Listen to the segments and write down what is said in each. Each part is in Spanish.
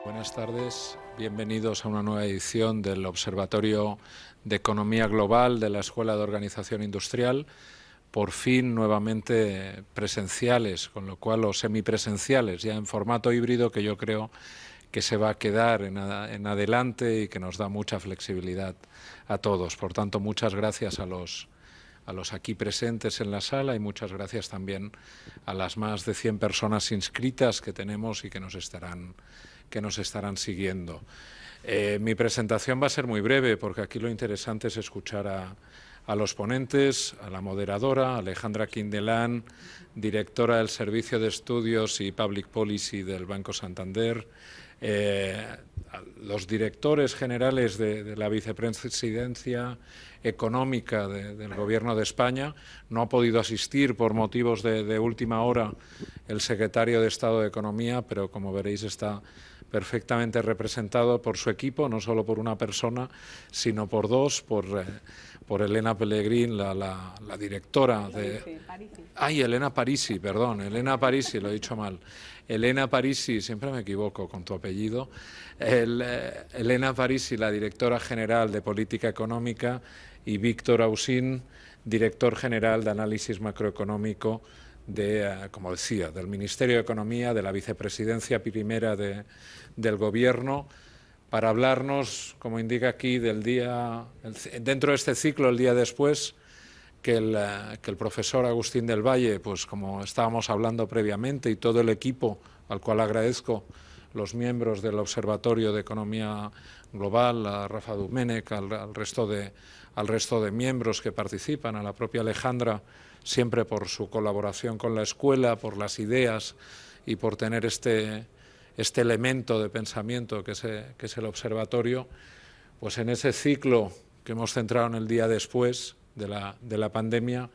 Buenas tardes, bienvenidos a una nueva edición del Observatorio de Economía Global de la Escuela de Organización Industrial, por fin nuevamente presenciales, con lo cual, o semipresenciales, ya en formato híbrido, que yo creo que se va a quedar en adelante y que nos da mucha flexibilidad a todos. Por tanto, muchas gracias a los aquí presentes en la sala y muchas gracias también a las más de 100 personas inscritas que tenemos y que nos estarán siguiendo. Mi presentación va a ser muy breve porque aquí lo interesante es escuchar a los ponentes, a la moderadora, Alejandra Quindelán, directora del Servicio de Estudios y Public Policy del Banco Santander, a los directores generales de la Vicepresidencia Económica del Gobierno de España. No ha podido asistir por motivos de última hora el secretario de Estado de Economía, pero como veréis está perfectamente representado por su equipo, no solo por una persona, sino por dos, por Elena Pellegrín, la directora de... Ay, Elena Parisi, perdón, Elena Parisi, lo he dicho mal. Elena Parisi, siempre me equivoco con tu apellido. Elena Parisi, la directora general de Política Económica, y Víctor Ausín, director general de Análisis Macroeconómico como decía, del Ministerio de Economía, de la Vicepresidencia Primera del Gobierno, para hablarnos, como indica aquí, del día, dentro de este ciclo, el día después, que el profesor Agustín del Valle, pues como estábamos hablando previamente, y todo el equipo, al cual agradezco, los miembros del Observatorio de Economía Global, a Rafa Domènech, al resto de miembros que participan, a la propia Alejandra, siempre por su colaboración con la escuela, por las ideas y por tener este elemento de pensamiento que es el observatorio, pues en ese ciclo que hemos centrado en el día después de la pandemia,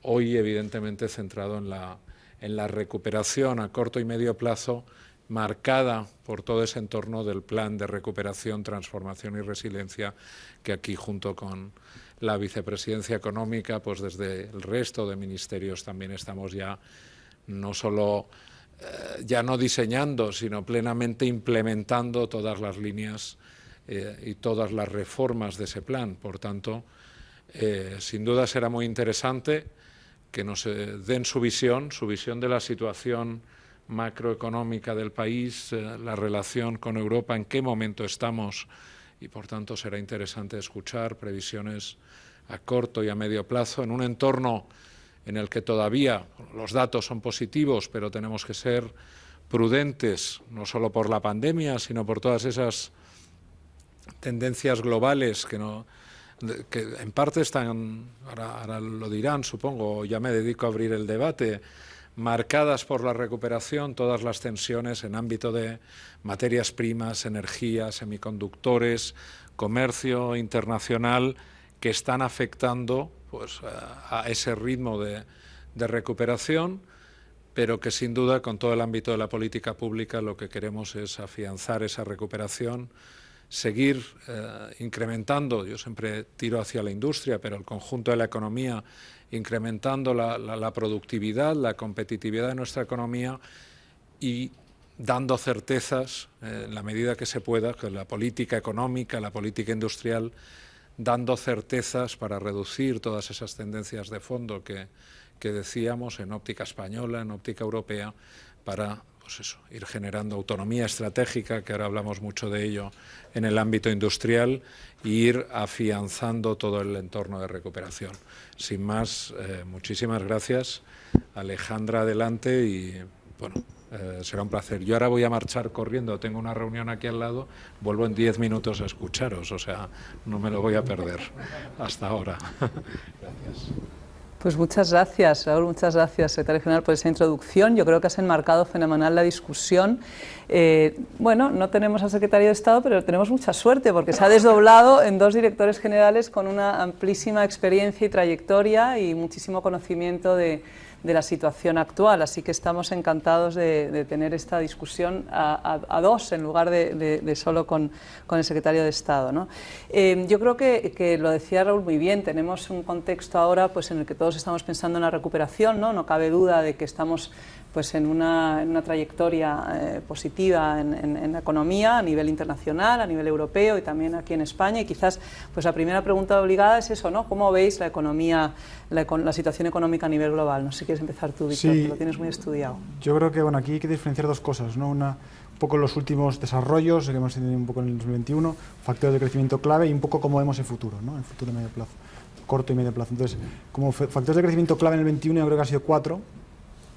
hoy evidentemente centrado en la recuperación a corto y medio plazo, marcada por todo ese entorno del plan de recuperación, transformación y resiliencia que aquí, junto con la Vicepresidencia Económica, pues desde el resto de ministerios también estamos ya no solo ya no diseñando, sino plenamente implementando todas las líneas y todas las reformas de ese plan. Por tanto, sin duda será muy interesante que nos den su visión de la situación macroeconómica del país, la relación con Europa, en qué momento estamos, y por tanto será interesante escuchar previsiones a corto y a medio plazo en un entorno en el que todavía los datos son positivos, pero tenemos que ser prudentes, no solo por la pandemia, sino por todas esas tendencias globales que en parte están, ahora lo dirán, supongo, ya me dedico a abrir el debate, marcadas por la recuperación, todas las tensiones en ámbito de materias primas, energía, semiconductores, comercio internacional, que están afectando pues, a ese ritmo de recuperación, pero que sin duda con todo el ámbito de la política pública lo que queremos es afianzar esa recuperación, seguir incrementando, yo siempre tiro hacia la industria, pero el conjunto de la economía, incrementando la productividad, la competitividad de nuestra economía y dando certezas, en la medida que se pueda, con la política económica, la política industrial, dando certezas para reducir todas esas tendencias de fondo que decíamos en óptica española, en óptica europea, para pues eso, ir generando autonomía estratégica, que ahora hablamos mucho de ello en el ámbito industrial, e ir afianzando todo el entorno de recuperación. Sin más, muchísimas gracias. Alejandra, adelante y bueno, será un placer. Yo ahora voy a marchar corriendo, tengo una reunión aquí al lado, vuelvo en 10 minutos a escucharos, o sea, no me lo voy a perder. Hasta ahora. Gracias. Pues muchas gracias, Raúl, muchas gracias, secretario general, por esa introducción. Yo creo que has enmarcado fenomenal la discusión. Bueno, no tenemos al secretario de Estado, pero tenemos mucha suerte porque se ha desdoblado en dos directores generales con una amplísima experiencia y trayectoria y muchísimo conocimiento de la situación actual, así que estamos encantados de tener esta discusión a dos en lugar de solo con el secretario de Estado, ¿no? Yo creo que lo decía Raúl muy bien, tenemos un contexto ahora pues, en el que todos estamos pensando en la recuperación, ¿no? No cabe duda de que estamos pues en una trayectoria positiva en la economía a nivel internacional, a nivel europeo y también aquí en España. Y quizás pues la primera pregunta obligada es eso, ¿no? ¿Cómo veis la economía, la situación económica a nivel global? No sé si quieres empezar tú, Víctor, sí, que lo tienes muy estudiado. Yo creo que aquí hay que diferenciar dos cosas, ¿no? Un poco los últimos desarrollos que hemos tenido un poco en el 2021, factores de crecimiento clave y un poco cómo vemos el futuro, ¿no? El futuro a medio plazo, corto y medio plazo. Entonces, como factores de crecimiento clave en el 21 yo creo que han sido 4,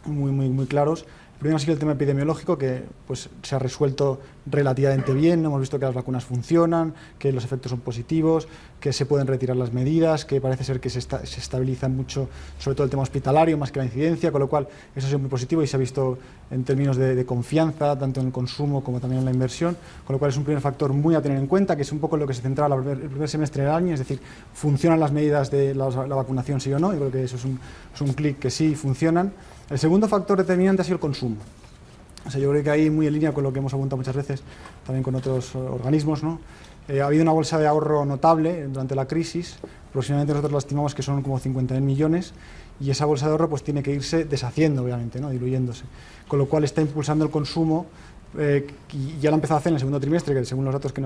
muy claros. El primero ha sido el tema epidemiológico, que pues, se ha resuelto relativamente bien. Hemos visto que las vacunas funcionan, que los efectos son positivos, que se pueden retirar las medidas, que parece ser que se estabilizan mucho, sobre todo el tema hospitalario, más que la incidencia, con lo cual eso ha sido muy positivo y se ha visto en términos de confianza, tanto en el consumo como también en la inversión, con lo cual es un primer factor muy a tener en cuenta, que es un poco en lo que se centraba el primer semestre del año, es decir, ¿funcionan las medidas de la vacunación, sí o no? Yo creo que eso es un clic que sí funcionan. El segundo factor determinante ha sido el consumo. O sea, yo creo que ahí, muy en línea con lo que hemos apuntado muchas veces, también con otros organismos, ¿no? Ha habido una bolsa de ahorro notable durante la crisis, aproximadamente nosotros la estimamos que son como 50.000 millones, y esa bolsa de ahorro pues tiene que irse deshaciendo, obviamente, ¿no? Diluyéndose, con lo cual está impulsando el consumo, y ya lo ha empezado a hacer en el segundo trimestre, que según los datos que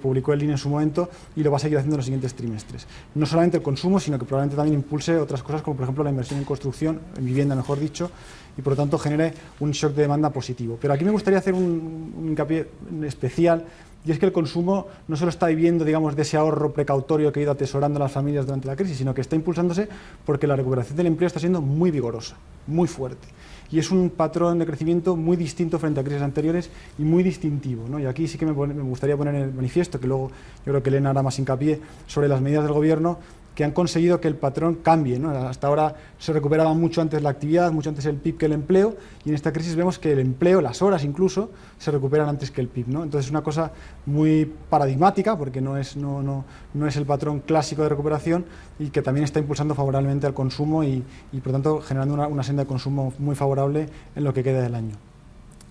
publicó el INE en su momento, y lo va a seguir haciendo en los siguientes trimestres. No solamente el consumo, sino que probablemente también impulse otras cosas, como por ejemplo la inversión en construcción, en vivienda mejor dicho, y por lo tanto genere un shock de demanda positivo. Pero aquí me gustaría hacer un hincapié especial, y es que el consumo no solo está viviendo, digamos, de ese ahorro precautorio que ha ido atesorando las familias durante la crisis, sino que está impulsándose porque la recuperación del empleo está siendo muy vigorosa, muy fuerte. Y es un patrón de crecimiento muy distinto frente a crisis anteriores y muy distintivo, ¿no? Y aquí sí que me gustaría poner en el manifiesto, que luego yo creo que Elena hará más hincapié, sobre las medidas del Gobierno que han conseguido que el patrón cambie, ¿no? Hasta ahora se recuperaba mucho antes la actividad, mucho antes el PIB que el empleo, y en esta crisis vemos que el empleo, las horas incluso, se recuperan antes que el PIB, ¿no? Entonces es una cosa muy paradigmática, porque no es el patrón clásico de recuperación, y que también está impulsando favorablemente al consumo y por tanto generando una senda de consumo muy favorable en lo que queda del año.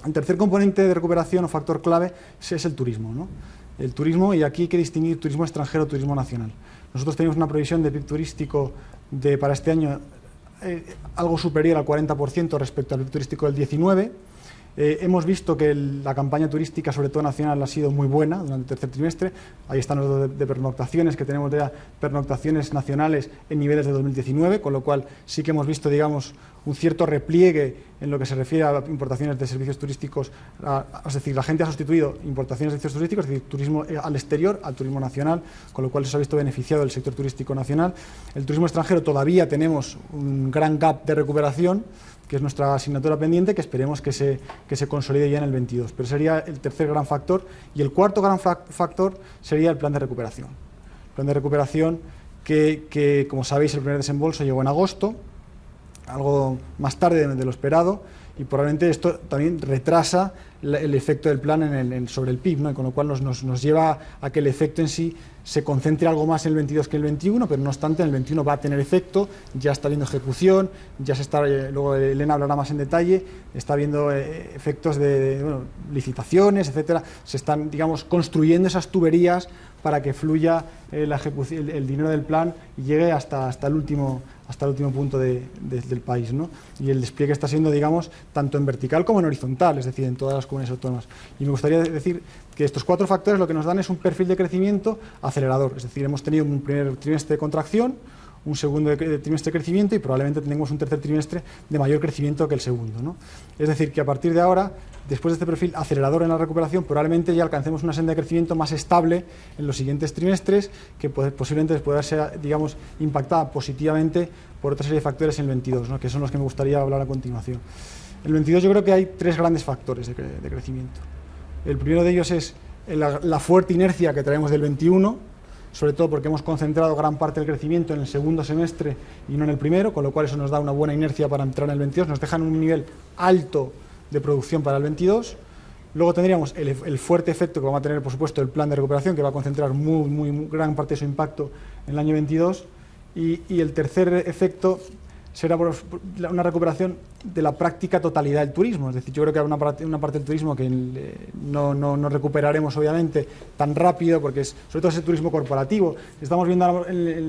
El tercer componente de recuperación o factor clave es el turismo, ¿no? El turismo, y aquí hay que distinguir turismo extranjero o turismo nacional. Nosotros tenemos una previsión de PIB turístico para este año algo superior al 40% respecto al PIB turístico del 19. Hemos visto que la campaña turística, sobre todo nacional, ha sido muy buena durante el tercer trimestre. Ahí están los datos de pernoctaciones, que tenemos ya pernoctaciones nacionales en niveles de 2019, con lo cual sí que hemos visto, digamos, un cierto repliegue en lo que se refiere a importaciones de servicios turísticos, es decir, la gente ha sustituido importaciones de servicios turísticos, es decir, turismo al exterior, al turismo nacional, con lo cual se ha visto beneficiado el sector turístico nacional. El turismo extranjero todavía tenemos un gran gap de recuperación, que es nuestra asignatura pendiente, que esperemos que se consolide ya en el 22. Pero sería el tercer gran factor. Y el cuarto gran factor sería el plan de recuperación. El plan de recuperación que, como sabéis, el primer desembolso llegó en agosto, algo más tarde de lo esperado, y probablemente esto también retrasa el efecto del plan sobre el PIB, ¿no? Y con lo cual nos lleva a que el efecto en sí se concentre algo más en el 22 que en el 21, pero no obstante en el 21 va a tener efecto, ya está viendo ejecución, ya se está, luego Elena hablará más en detalle, está viendo efectos de licitaciones, etcétera, se están, digamos, construyendo esas tuberías para que fluya el dinero del plan y llegue hasta el último punto del país, ¿no? Y el despliegue está siendo, digamos, tanto en vertical como en horizontal, es decir, en todas las comunidades autónomas. Y me gustaría decir que estos 4 factores lo que nos dan es un perfil de crecimiento acelerador, es decir, hemos tenido un primer trimestre de contracción, un segundo trimestre de crecimiento y probablemente tengamos un tercer trimestre de mayor crecimiento que el segundo, ¿no? Es decir, que a partir de ahora, después de este perfil acelerador en la recuperación, probablemente ya alcancemos una senda de crecimiento más estable en los siguientes trimestres, que posiblemente pueda ser, digamos, impactada positivamente por otra serie de factores en el 22, ¿no? Que son los que me gustaría hablar a continuación. En el 22 yo creo que hay 3 grandes factores de crecimiento. El primero de ellos es la fuerte inercia que traemos del 21, sobre todo porque hemos concentrado gran parte del crecimiento en el segundo semestre y no en el primero, con lo cual eso nos da una buena inercia para entrar en el 22, nos deja en un nivel alto de producción para el 22. Luego tendríamos el fuerte efecto que va a tener, por supuesto, el plan de recuperación, que va a concentrar muy gran parte de su impacto en el año 22. Y el tercer efecto será una recuperación de la práctica totalidad del turismo. Es decir, yo creo que hay una parte del turismo que no recuperaremos obviamente tan rápido, porque sobre todo ese turismo corporativo. Estamos viendo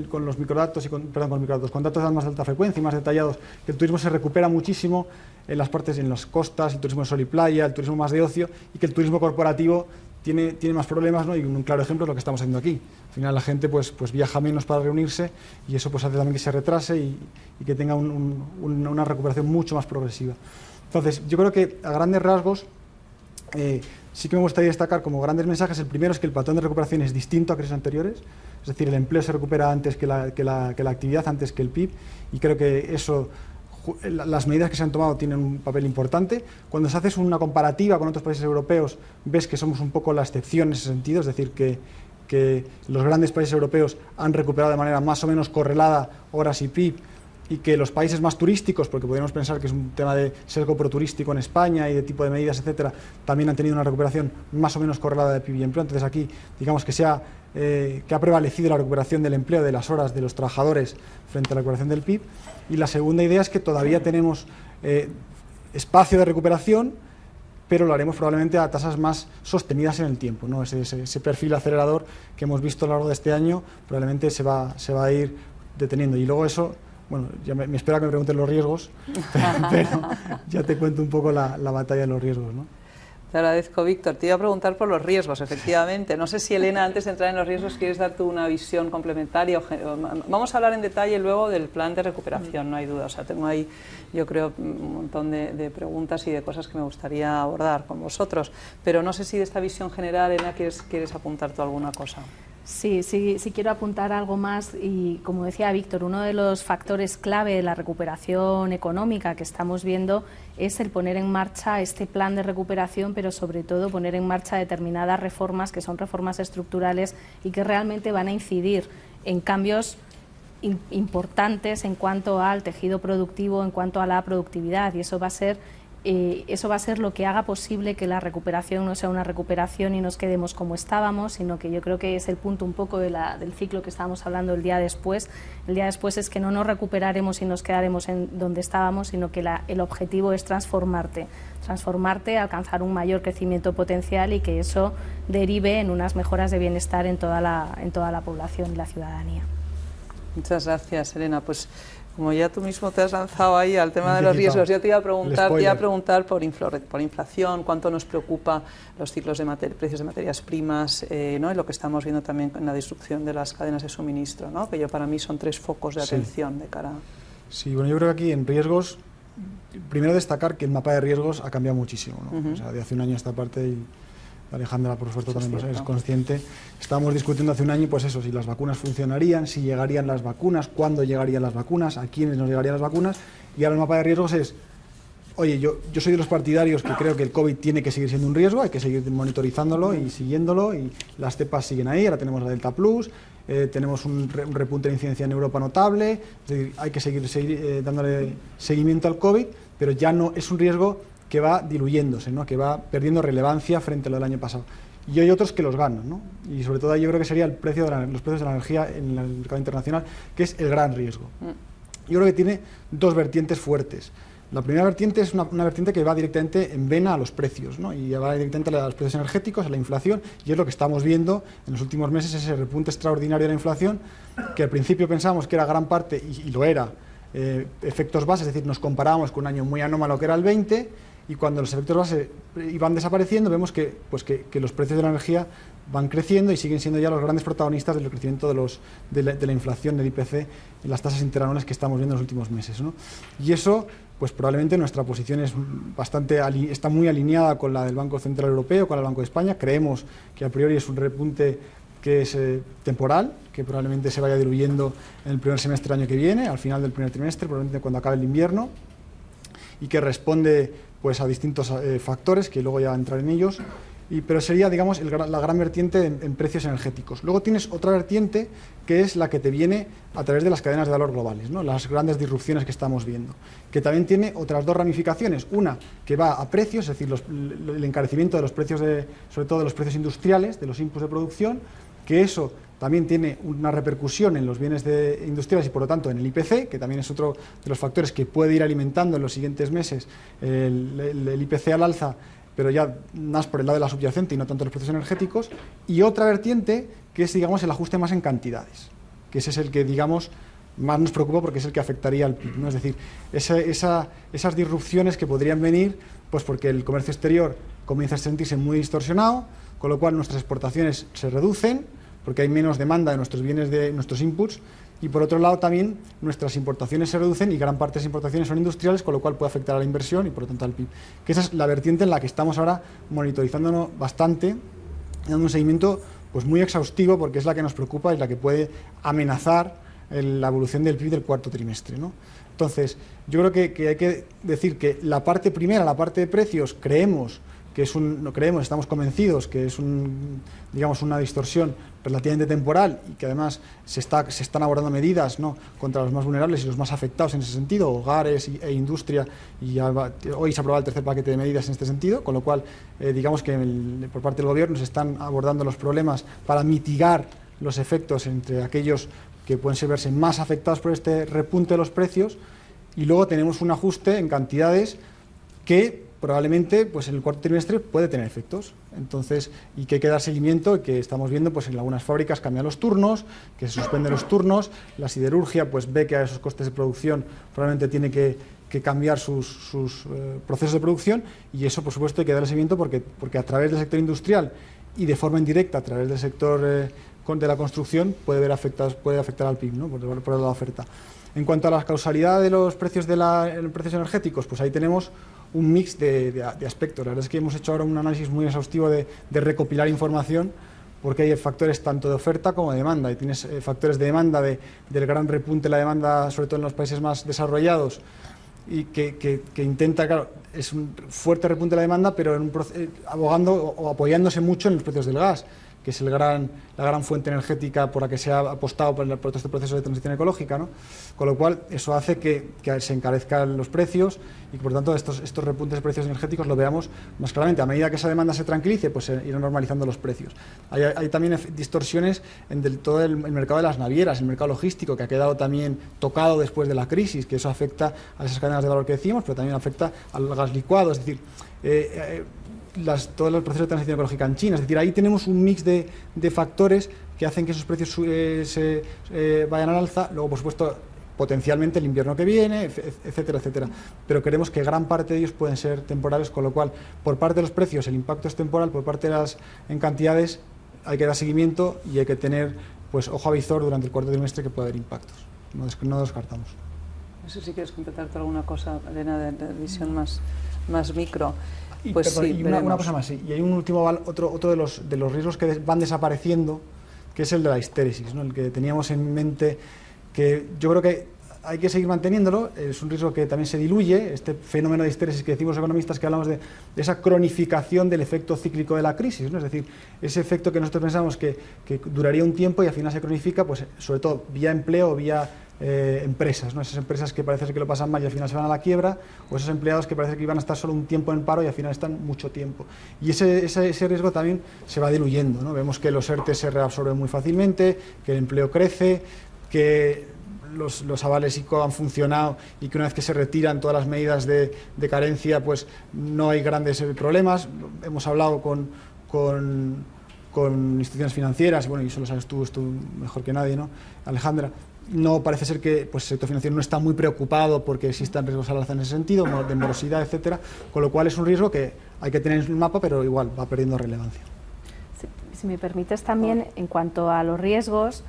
con los microdatos con datos más de alta frecuencia y más detallados, que el turismo se recupera muchísimo en las partes, en las costas, el turismo de sol y playa, el turismo más de ocio, y que el turismo corporativo tiene más problemas, ¿no? Y un claro ejemplo es lo que estamos haciendo aquí. Al final la gente pues viaja menos para reunirse, y eso pues hace también que se retrase y que tenga una recuperación mucho más progresiva. Entonces, yo creo que a grandes rasgos sí que me gustaría destacar como grandes mensajes. El primero es que el patrón de recuperación es distinto a crisis anteriores, es decir, el empleo se recupera antes que la actividad, antes que el PIB, y creo que eso, las medidas que se han tomado tienen un papel importante. Cuando se hace una comparativa con otros países europeos, ves que somos un poco la excepción en ese sentido, es decir, que los grandes países europeos han recuperado de manera más o menos correlada horas y PIB, y que los países más turísticos, porque podríamos pensar que es un tema de sesgo proturístico en España y de tipo de medidas, etcétera, también han tenido una recuperación más o menos correlada de PIB y empleo. Entonces aquí, digamos que ha prevalecido la recuperación del empleo, de las horas de los trabajadores frente a la recuperación del PIB. Y la segunda idea es que todavía tenemos espacio de recuperación, pero lo haremos probablemente a tasas más sostenidas en el tiempo, ¿no? Ese perfil acelerador que hemos visto a lo largo de este año probablemente se va a ir deteniendo. Y luego eso, bueno, ya me espero a que me pregunten los riesgos, pero ya te cuento un poco la batalla de los riesgos, ¿no? Te agradezco, Víctor. Te iba a preguntar por los riesgos, efectivamente. No sé si, Elena, antes de entrar en los riesgos, quieres dar tú una visión complementaria. Vamos a hablar en detalle luego del plan de recuperación, no hay duda. O sea, tengo ahí, yo creo, un montón de preguntas y de cosas que me gustaría abordar con vosotros. Pero no sé si de esta visión general, Elena, quieres apuntar tú alguna cosa. Sí, quiero apuntar algo más, y como decía Víctor, uno de los factores clave de la recuperación económica que estamos viendo es el poner en marcha este plan de recuperación, pero sobre todo poner en marcha determinadas reformas que son reformas estructurales y que realmente van a incidir en cambios importantes en cuanto al tejido productivo, en cuanto a la productividad, y eso va a ser lo que haga posible que la recuperación no sea una recuperación y nos quedemos como estábamos, sino que yo creo que es el punto un poco del ciclo que estábamos hablando el día después. El día después es que no nos recuperaremos y nos quedaremos en donde estábamos, sino que el objetivo es transformarte, alcanzar un mayor crecimiento potencial y que eso derive en unas mejoras de bienestar en toda la población y la ciudadanía. Muchas gracias, Elena. Pues como ya tú mismo te has lanzado ahí al tema de los riesgos, yo te iba a preguntar por inflación, cuánto nos preocupa los ciclos de precios de materias primas, ¿no? Y lo que estamos viendo también en la disrupción de las cadenas de suministro, ¿no? Que para mí son 3 focos de atención de cara. Sí, bueno, yo creo que aquí en riesgos, primero destacar que el mapa de riesgos ha cambiado muchísimo, ¿no? O sea, de hace un año a esta parte, y Alejandra, por supuesto, también es consciente. Estábamos discutiendo hace un año, pues eso, si las vacunas funcionarían, si llegarían las vacunas, cuándo llegarían las vacunas, a quiénes nos llegarían las vacunas, y ahora el mapa de riesgos es, oye, yo soy de los partidarios que creo que el COVID tiene que seguir siendo un riesgo, hay que seguir monitorizándolo y siguiéndolo, y las cepas siguen ahí, ahora tenemos la Delta Plus, tenemos un repunte de incidencia en Europa notable, es decir, hay que seguir dándole seguimiento al COVID, pero ya no es un riesgo que va diluyéndose, ¿no? Que va perdiendo relevancia frente a lo del año pasado. Y hay otros que los ganan, ¿no? Y sobre todo yo creo que sería los precios de la energía en el mercado internacional, que es el gran riesgo. Yo creo que tiene 2 vertientes fuertes. La primera vertiente es una vertiente que va directamente en vena a los precios, ¿no? Y va directamente a los precios energéticos, a la inflación, y es lo que estamos viendo en los últimos meses, ese repunte extraordinario de la inflación, que al principio pensábamos que era gran parte, y lo era, efectos base, es decir, nos comparábamos con un año muy anómalo que era el 20, y cuando los efectos base iban desapareciendo, vemos que los precios de la energía van creciendo y siguen siendo ya los grandes protagonistas del crecimiento de la inflación, del IPC, en las tasas interanuales que estamos viendo en los últimos meses, ¿no? Y eso, pues probablemente nuestra posición está muy alineada con la del Banco Central Europeo, con el Banco de España. Creemos que a priori es un repunte que es temporal, que probablemente se vaya diluyendo en el primer semestre del año que viene, al final del primer trimestre, probablemente cuando acabe el invierno, y que responde pues a distintos factores, que luego ya entrar en ellos, pero sería, digamos, la gran vertiente en precios energéticos. Luego tienes otra vertiente que es la que te viene a través de las cadenas de valor globales, ¿no? Las grandes disrupciones que estamos viendo, que también tiene otras 2 ramificaciones, una que va a precios, es decir, el encarecimiento de los precios, sobre todo de los precios industriales, de los inputs de producción, que eso también tiene una repercusión en los bienes industriales y por lo tanto en el IPC, que también es otro de los factores que puede ir alimentando en los siguientes meses el IPC al alza, pero ya más por el lado de la subyacente y no tanto los precios energéticos. Y otra vertiente que es, digamos, el ajuste más en cantidades, que ese es el que, digamos, más nos preocupa porque es el que afectaría al PIB, ¿no? Es decir, esas disrupciones que podrían venir pues porque el comercio exterior comienza a sentirse muy distorsionado, con lo cual nuestras exportaciones se reducen porque hay menos demanda de nuestros bienes, de nuestros inputs, y por otro lado también nuestras importaciones se reducen y gran parte de esas importaciones son industriales, con lo cual puede afectar a la inversión y por lo tanto al PIB. Que esa es la vertiente en la que estamos ahora monitorizándonos bastante, dando un seguimiento pues muy exhaustivo porque es la que nos preocupa y la que puede amenazar la evolución del PIB del cuarto trimestre, ¿no? Entonces, yo creo que hay que decir que la parte primera, la parte de precios, estamos convencidos que es digamos, una distorsión relativamente temporal y que además se están abordando medidas, ¿no?, contra los más vulnerables y los más afectados en ese sentido, hogares e industria, y hoy se ha aprobado el tercer paquete de medidas en este sentido, con lo cual digamos que por parte del Gobierno se están abordando los problemas para mitigar los efectos entre aquellos que pueden verse más afectados por este repunte de los precios, y luego tenemos un ajuste en cantidades que probablemente pues en el cuarto trimestre puede tener efectos. Entonces, y que hay que dar seguimiento, y que estamos viendo pues en algunas fábricas cambian los turnos, que se suspenden los turnos, la siderurgia pues ve que a esos costes de producción probablemente tiene que cambiar sus procesos de producción, y eso por supuesto hay que darle seguimiento porque a través del sector industrial y de forma indirecta a través del sector de la construcción puede afectar al PIB, ¿no?, por la oferta. En cuanto a la causalidad de los precios precios energéticos, pues ahí tenemos un mix de aspectos. La verdad es que hemos hecho ahora un análisis muy exhaustivo de recopilar información, porque hay factores tanto de oferta como de demanda, y tienes factores de demanda del gran repunte de la demanda, sobre todo en los países más desarrollados, y que intenta, claro, es un fuerte repunte de la demanda, pero abogando o apoyándose mucho en los precios del gas, que es la gran fuente energética por la que se ha apostado por este proceso de transición ecológica, ¿no? Con lo cual, eso hace que se encarezcan los precios y que, por tanto, estos repuntes de precios energéticos lo veamos más claramente. A medida que esa demanda se tranquilice, pues se irán normalizando los precios. Hay también distorsiones en todo el mercado de las navieras, el mercado logístico, que ha quedado también tocado después de la crisis, que eso afecta a esas cadenas de valor que decimos, pero también afecta al gas licuado, es decir, todos los procesos de transición ecológica en China. Es decir, ahí tenemos un mix de factores que hacen que esos precios se vayan al alza. Luego, por supuesto, potencialmente el invierno que viene, etcétera, etcétera. Pero creemos que gran parte de ellos pueden ser temporales, con lo cual, por parte de los precios, el impacto es temporal, por parte de en cantidades, hay que dar seguimiento y hay que tener pues ojo avizor durante el cuarto trimestre, que puede haber impactos. No descartamos. No sé si quieres completarte alguna cosa, Elena, de visión más micro. Pues perdón, sí, y una cosa más, sí. Y hay un último, otro de los riesgos que van desapareciendo, que es el de la histéresis, ¿no?, el que teníamos en mente, que yo creo que hay que seguir manteniéndolo. Es un riesgo que también se diluye, este fenómeno de histéresis que decimos los economistas, que hablamos de esa cronificación del efecto cíclico de la crisis, ¿no? Es decir, ese efecto que nosotros pensamos que duraría un tiempo y al final se cronifica, pues sobre todo vía empleo o vía empresas, ¿no? Esas empresas que parece ser que lo pasan mal y al final se van a la quiebra, o esos empleados que parece que iban a estar solo un tiempo en paro y al final están mucho tiempo. Y ese riesgo también se va diluyendo, ¿no? Vemos que los ERTE se reabsorben muy fácilmente, que el empleo crece, que los avales ICO han funcionado y que una vez que se retiran todas las medidas de carencia, pues no hay grandes problemas. Hemos hablado con instituciones financieras, y bueno, y eso lo sabes tú mejor que nadie, ¿no, Alejandra? No parece ser que pues, el sector financiero no está muy preocupado porque existan riesgos al alza en ese sentido, de morosidad, etcétera, con lo cual es un riesgo que hay que tener en el mapa, pero igual va perdiendo relevancia. Si me permites también, en cuanto a los riesgos,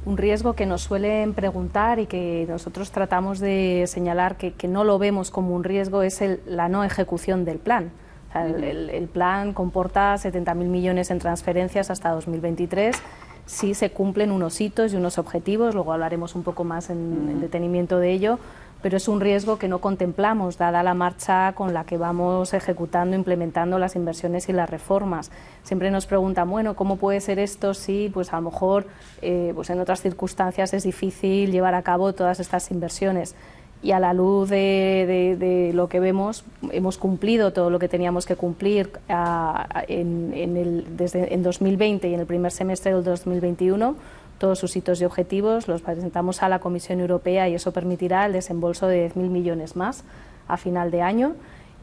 un riesgo que nos suelen preguntar y que nosotros tratamos de señalar que no lo vemos como un riesgo es la no ejecución del plan. O sea, el plan comporta 70.000 millones en transferencias hasta 2023. Sí se cumplen unos hitos y unos objetivos, luego hablaremos un poco más en detenimiento de ello, pero es un riesgo que no contemplamos, dada la marcha con la que vamos ejecutando, implementando las inversiones y las reformas. Siempre nos preguntan, bueno, ¿cómo puede ser esto si pues a lo mejor pues en otras circunstancias es difícil llevar a cabo todas estas inversiones? y a la luz de lo que vemos, hemos cumplido todo lo que teníamos que cumplir en 2020 y en el primer semestre del 2021, todos sus hitos y objetivos los presentamos a la Comisión Europea y eso permitirá el desembolso de 10.000 millones más a final de año.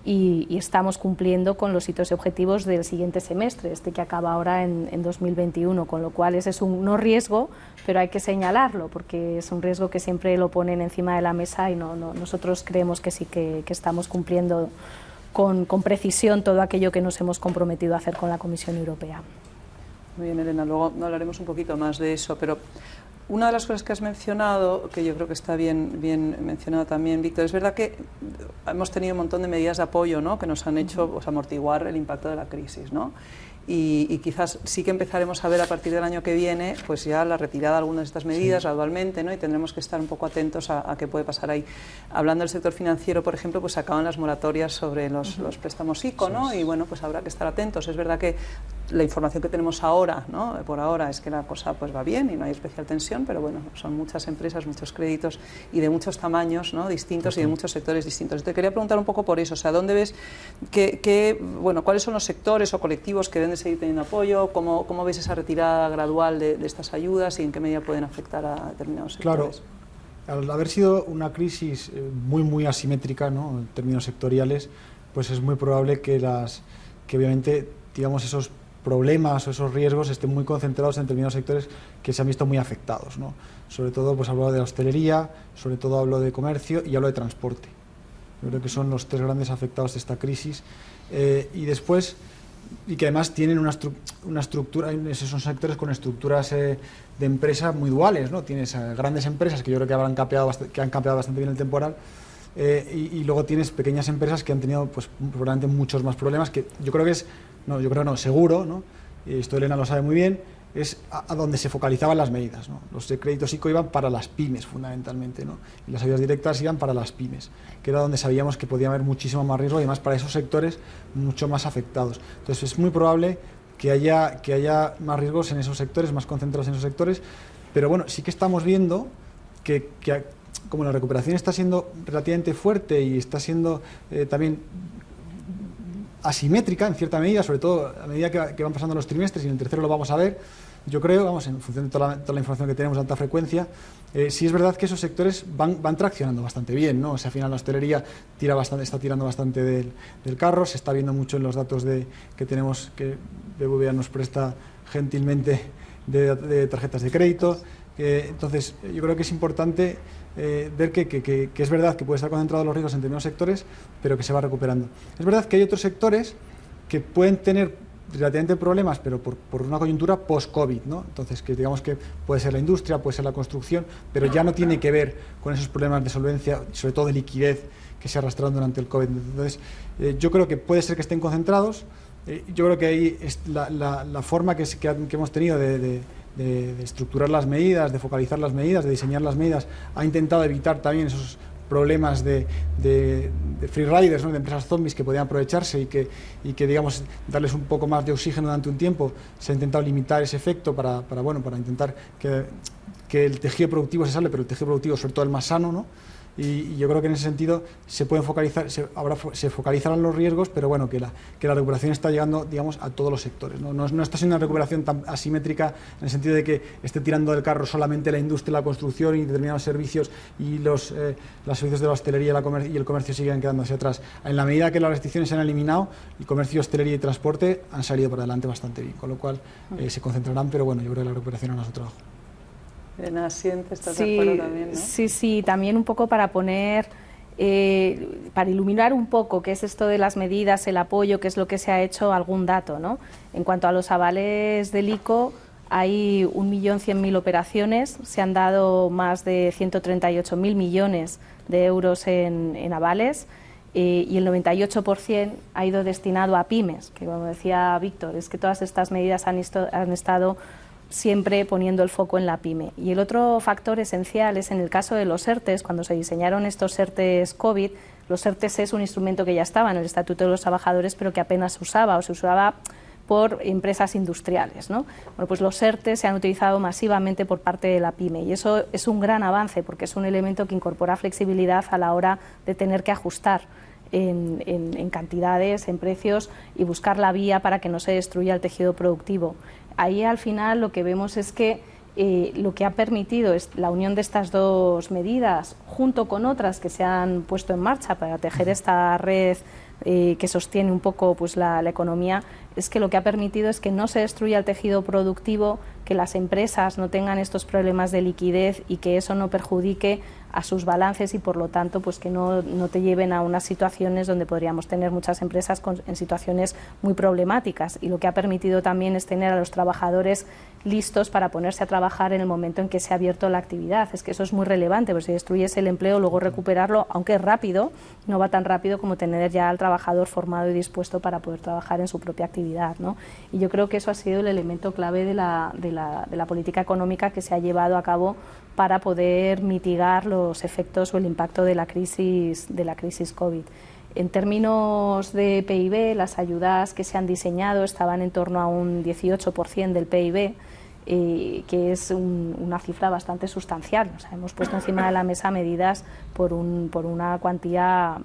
Y estamos cumpliendo con los hitos y objetivos del siguiente semestre, que acaba ahora en 2021, con lo cual ese es un no riesgo, pero hay que señalarlo, porque es un riesgo que siempre lo ponen encima de la mesa y nosotros creemos que sí que estamos cumpliendo con precisión todo aquello que nos hemos comprometido a hacer con la Comisión Europea. Muy bien, Elena, luego hablaremos un poquito más de eso, pero una de las cosas que has mencionado, que yo creo que está bien mencionado también, Víctor, es verdad que hemos tenido un montón de medidas de apoyo, ¿no?, que nos han hecho amortiguar el impacto de la crisis, ¿no? Y quizás sí que empezaremos a ver a partir del año que viene pues ya la retirada de algunas de estas medidas gradualmente, ¿no?, y tendremos que estar un poco atentos a qué puede pasar ahí. Hablando del sector financiero, por ejemplo, pues acaban las moratorias sobre los préstamos ICO, ¿no? Y bueno, pues habrá que estar atentos. Es verdad que la información que tenemos ahora, ¿no?, por ahora, es que la cosa pues va bien y no hay especial tensión, pero bueno, son muchas empresas, muchos créditos y de muchos tamaños, ¿no?, distintos y de muchos sectores distintos. Te quería preguntar un poco por eso, o sea, ¿dónde ves cuáles son los sectores o colectivos que deben de seguir teniendo apoyo? ¿Cómo ves esa retirada gradual de estas ayudas y en qué medida pueden afectar a determinados sectores? Claro, al haber sido una crisis muy asimétrica, ¿no?, en términos sectoriales, pues es muy probable que obviamente, digamos, esos problemas o esos riesgos estén muy concentrados en determinados sectores que se han visto muy afectados, ¿no? Sobre todo, pues hablo de la hostelería, sobre todo hablo de comercio y hablo de transporte. Yo creo que son los tres grandes afectados de esta crisis. Y después, y que además tienen una estructura, esos son sectores con estructuras de empresas muy duales, ¿no? Tienes grandes empresas que yo creo que han capeado bastante bien el temporal, y luego tienes pequeñas empresas que han tenido pues probablemente muchos más problemas, que yo creo que seguro, ¿no? Y esto Elena lo sabe muy bien, es a donde se focalizaban las medidas, ¿no? Los créditos ICO iban para las pymes fundamentalmente, ¿no? Y las ayudas directas iban para las pymes, que era donde sabíamos que podía haber muchísimo más riesgo y además para esos sectores mucho más afectados. Entonces es muy probable que haya más riesgos en esos sectores, más concentrados en esos sectores, pero bueno, sí que estamos viendo que como la recuperación está siendo relativamente fuerte y está siendo también asimétrica en cierta medida, sobre todo a medida que van pasando los trimestres, y en el tercero lo vamos a ver, yo creo, en función de toda la información que tenemos de alta frecuencia, sí es verdad que esos sectores van traccionando bastante bien, ¿no? O sea, al final la hostelería está tirando bastante del carro, se está viendo mucho en los datos que tenemos, que BBVA nos presta gentilmente de tarjetas de crédito. Entonces, yo creo que es importante ver que es verdad que puede estar concentrado los riesgos en determinados sectores, pero que se va recuperando. Es verdad que hay otros sectores que pueden tener relativamente problemas, pero por una coyuntura post-COVID, ¿no? Entonces, que digamos que puede ser la industria, puede ser la construcción, pero ya no tiene que ver con esos problemas de solvencia, sobre todo de liquidez, que se arrastraron durante el COVID. Entonces, yo creo que puede ser que estén concentrados. Yo creo que ahí es la forma que hemos tenido de estructurar las medidas, de focalizar las medidas, de diseñar las medidas, ha intentado evitar también esos problemas de free riders, ¿no?, de empresas zombies que podían aprovecharse y que digamos darles un poco más de oxígeno durante un tiempo. Se ha intentado limitar ese efecto para intentar que el tejido productivo se salve, pero el tejido productivo, sobre todo el más sano, ¿no? Y yo creo que en ese sentido se pueden focalizar, se focalizarán los riesgos, pero bueno, que la recuperación está llegando, digamos, a todos los sectores, ¿no? No está siendo una recuperación tan asimétrica en el sentido de que esté tirando del carro solamente la industria, la construcción y determinados servicios, y los servicios de la hostelería y el comercio siguen quedando hacia atrás. En la medida que las restricciones se han eliminado, el comercio, hostelería y transporte han salido por adelante bastante bien, con lo cual se concentrarán, pero bueno, yo creo que la recuperación hará su trabajo. Elena, ¿estás de acuerdo también, no? Sí, también un poco para iluminar un poco qué es esto de las medidas, el apoyo, qué es lo que se ha hecho, algún dato, ¿no? En cuanto a los avales del ICO, hay 1.100.000 operaciones, se han dado más de 138.000 millones de euros en avales, y el 98% ha ido destinado a pymes, que como decía Víctor, es que todas estas medidas han estado siempre poniendo el foco en la pyme. Y el otro factor esencial es en el caso de los ERTEs. Cuando se diseñaron estos ERTEs COVID, los ERTEs es un instrumento que ya estaba en el Estatuto de los Trabajadores, pero que apenas se usaba, o se usaba por empresas industriales, ¿no? Bueno, pues los ERTE se han utilizado masivamente por parte de la PYME y eso es un gran avance porque es un elemento que incorpora flexibilidad a la hora de tener que ajustar en cantidades, en precios y buscar la vía para que no se destruya el tejido productivo. Ahí al final lo que vemos es que lo que ha permitido es la unión de estas dos medidas junto con otras que se han puesto en marcha para tejer esta red que sostiene un poco pues, la economía, es que lo que ha permitido es que no se destruya el tejido productivo, que las empresas no tengan estos problemas de liquidez y que eso no perjudique a sus balances y por lo tanto pues que no te lleven a unas situaciones donde podríamos tener muchas empresas en situaciones muy problemáticas, y lo que ha permitido también es tener a los trabajadores listos para ponerse a trabajar en el momento en que se ha abierto la actividad. Es que eso es muy relevante, porque si destruyes el empleo, luego recuperarlo, aunque es rápido, no va tan rápido como tener ya al trabajador formado y dispuesto para poder trabajar en su propia actividad, ¿no? Y yo creo que eso ha sido el elemento clave de la política económica que se ha llevado a cabo para poder mitigar los efectos o el impacto de la crisis COVID. En términos de PIB, las ayudas que se han diseñado estaban en torno a un 18% del PIB, que es una cifra bastante sustancial. O sea, hemos puesto encima de la mesa medidas por una cuantía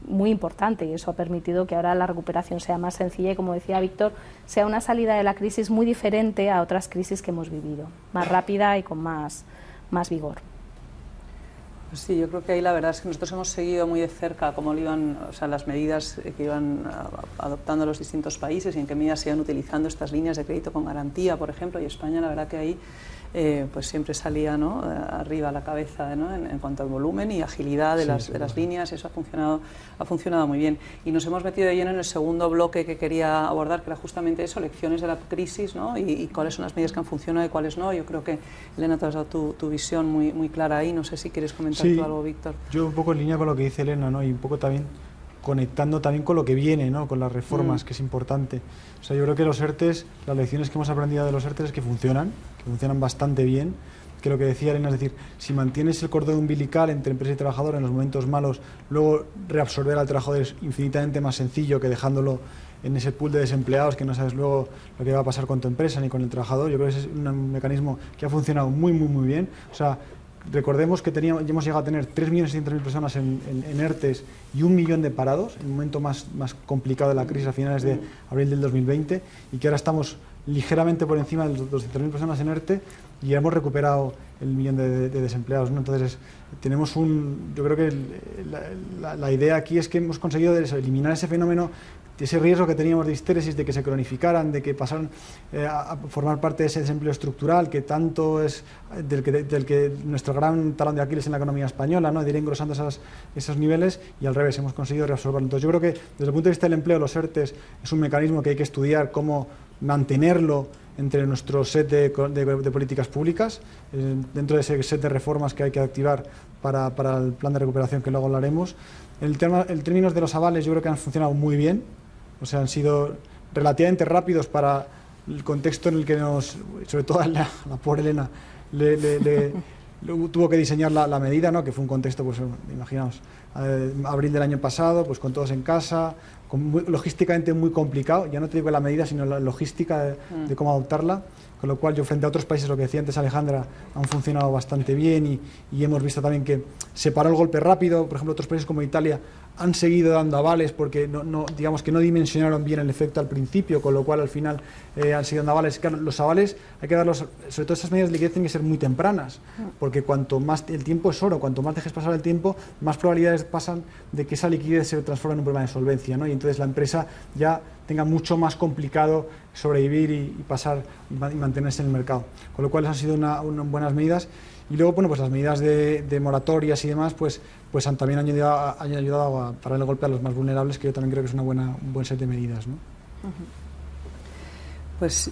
muy importante y eso ha permitido que ahora la recuperación sea más sencilla y, como decía Víctor, sea una salida de la crisis muy diferente a otras crisis que hemos vivido, más rápida y con más vigor. Sí, yo creo que ahí la verdad es que nosotros hemos seguido muy de cerca cómo iban, o sea, las medidas que iban adoptando los distintos países y en qué medidas se iban utilizando estas líneas de crédito con garantía, por ejemplo, y España la verdad que ahí pues siempre salía, ¿no?, arriba a la cabeza, ¿no?, en cuanto al volumen y agilidad de las líneas. Eso ha funcionado muy bien. Y nos hemos metido de lleno en el segundo bloque que quería abordar, que era justamente eso, lecciones de la crisis, ¿no?, y cuáles son las medidas que han funcionado y cuáles no. Yo creo que, Elena, te has dado tu visión muy clara ahí. No sé si quieres comentar tú algo, Víctor. Yo un poco en línea con lo que dice Elena, ¿no?, y un poco también conectando también con lo que viene, ¿no?, con las reformas, que es importante. O sea, yo creo que los ERTEs, las lecciones que hemos aprendido de los ERTEs es que funcionan bastante bien, que lo que decía Elena, es decir, si mantienes el cordón umbilical entre empresa y trabajador en los momentos malos, luego reabsorber al trabajador es infinitamente más sencillo que dejándolo en ese pool de desempleados que no sabes luego lo que va a pasar con tu empresa ni con el trabajador. Yo creo que ese es un mecanismo que ha funcionado muy bien. O sea, recordemos que hemos llegado a tener 3.600.000 personas en ERTEs y 1 millón de parados, en el momento más complicado de la crisis a finales de abril del 2020, y que ahora estamos ligeramente por encima de los 200.000 personas en ERTE y hemos recuperado el 1 millón de desempleados, ¿no? Entonces, yo creo que la idea aquí es que hemos conseguido eliminar ese fenómeno, ese riesgo que teníamos de histéresis, de que se cronificaran, de que pasaran a formar parte de ese desempleo estructural que tanto es del que nuestro gran talón de Aquiles en la economía española, ¿no?, de ir engrosando esos niveles, y al revés, hemos conseguido reabsorberlo. Entonces, yo creo que desde el punto de vista del empleo, los ERTEs es un mecanismo que hay que estudiar cómo mantenerlo entre nuestro set de políticas públicas, dentro de ese set de reformas que hay que activar para el plan de recuperación, que luego hablaremos. En términos de los avales, yo creo que han funcionado muy bien. O sea, han sido relativamente rápidos para el contexto en el que sobre todo la pobre Elena, tuvo que diseñar la medida, ¿no?, que fue un contexto, pues imaginaos, abril del año pasado, pues con todos en casa, logísticamente muy complicado, ya no te digo la medida, sino la logística de cómo adoptarla, con lo cual yo, frente a otros países, lo que decía antes Alejandra, han funcionado bastante bien y hemos visto también que se paró el golpe rápido. Por ejemplo, otros países como Italia han seguido dando avales porque digamos que no dimensionaron bien el efecto al principio, con lo cual al final han seguido dando avales. Claro, los avales hay que darlos, sobre todo esas medidas de liquidez tienen que ser muy tempranas, porque cuanto más el tiempo es oro, cuanto más dejes pasar el tiempo, más probabilidades pasan de que esa liquidez se transforme en un problema de solvencia, ¿no? Y entonces la empresa ya tenga mucho más complicado sobrevivir y pasar y mantenerse en el mercado. Con lo cual han sido unas buenas medidas. Y luego, bueno, pues las medidas de moratorias y demás, pues también han ayudado a parar el golpe a los más vulnerables, que yo también creo que es un buen set de medidas, ¿no? Pues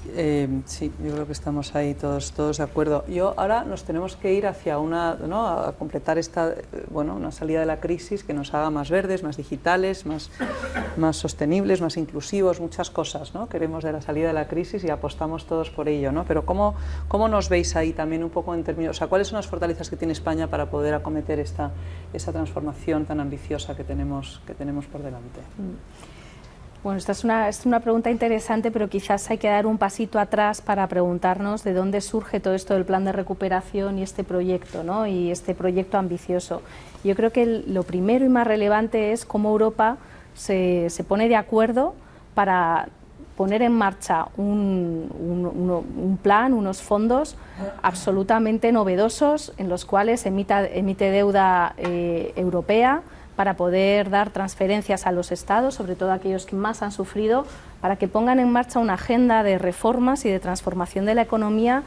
sí, yo creo que estamos ahí todos de acuerdo. Ahora nos tenemos que ir hacia a completar una salida de la crisis que nos haga más verdes, más digitales, más sostenibles, más inclusivos, muchas cosas, ¿no?, queremos de la salida de la crisis y apostamos todos por ello, ¿no? Pero ¿cómo nos veis ahí también un poco en términos, o sea, cuáles son las fortalezas que tiene España para poder acometer esa transformación tan ambiciosa que tenemos por delante? Bueno, esta es una pregunta interesante, pero quizás hay que dar un pasito atrás para preguntarnos de dónde surge todo esto del plan de recuperación y este proyecto, ¿no? Y este proyecto ambicioso. Yo creo que lo primero y más relevante es cómo Europa se pone de acuerdo para poner en marcha un plan, unos fondos absolutamente novedosos en los cuales emite deuda europea para poder dar transferencias a los Estados, sobre todo aquellos que más han sufrido, para que pongan en marcha una agenda de reformas y de transformación de la economía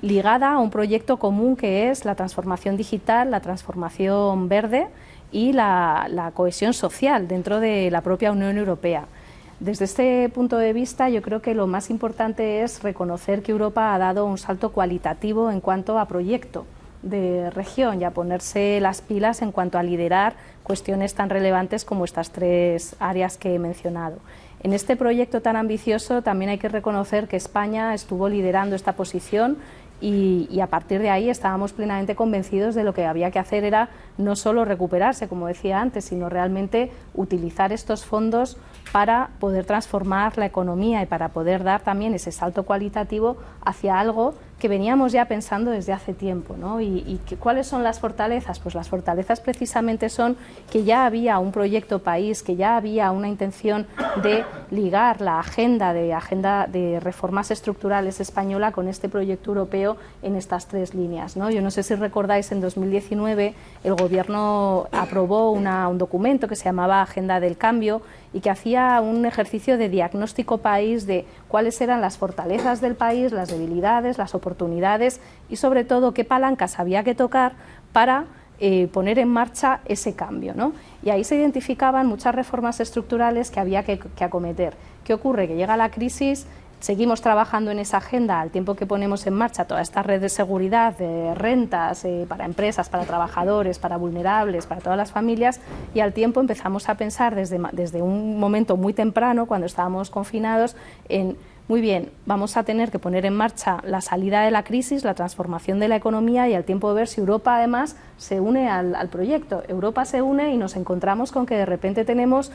ligada a un proyecto común que es la transformación digital, la transformación verde y la cohesión social dentro de la propia Unión Europea. Desde este punto de vista, yo creo que lo más importante es reconocer que Europa ha dado un salto cualitativo en cuanto a proyecto de región y a ponerse las pilas en cuanto a liderar cuestiones tan relevantes como estas tres áreas que he mencionado. En este proyecto tan ambicioso también hay que reconocer que España estuvo liderando esta posición y a partir de ahí estábamos plenamente convencidos de lo que había que hacer era no solo recuperarse, como decía antes, sino realmente utilizar estos fondos para poder transformar la economía y para poder dar también ese salto cualitativo hacia algo que veníamos ya pensando desde hace tiempo, ¿no? ¿Y cuáles son las fortalezas? Pues las fortalezas precisamente son que ya había un proyecto país, que ya había una intención de ligar la agenda de reformas estructurales española con este proyecto europeo en estas tres líneas, ¿no? Yo no sé si recordáis, en 2019 el Gobierno aprobó un documento que se llamaba Agenda del Cambio y que hacía un ejercicio de diagnóstico país de cuáles eran las fortalezas del país, las debilidades, las oportunidades y sobre todo qué palancas había que tocar para poner en marcha ese cambio, ¿no? Y ahí se identificaban muchas reformas estructurales que había que acometer. ¿Qué ocurre? Que llega la crisis, seguimos trabajando en esa agenda al tiempo que ponemos en marcha toda esta red de seguridad, de rentas para empresas, para trabajadores, para vulnerables, para todas las familias, y al tiempo empezamos a pensar desde un momento muy temprano, cuando estábamos confinados, en muy bien, vamos a tener que poner en marcha la salida de la crisis, la transformación de la economía y al tiempo de ver si Europa además se une al proyecto. Europa se une y nos encontramos con que de repente tenemos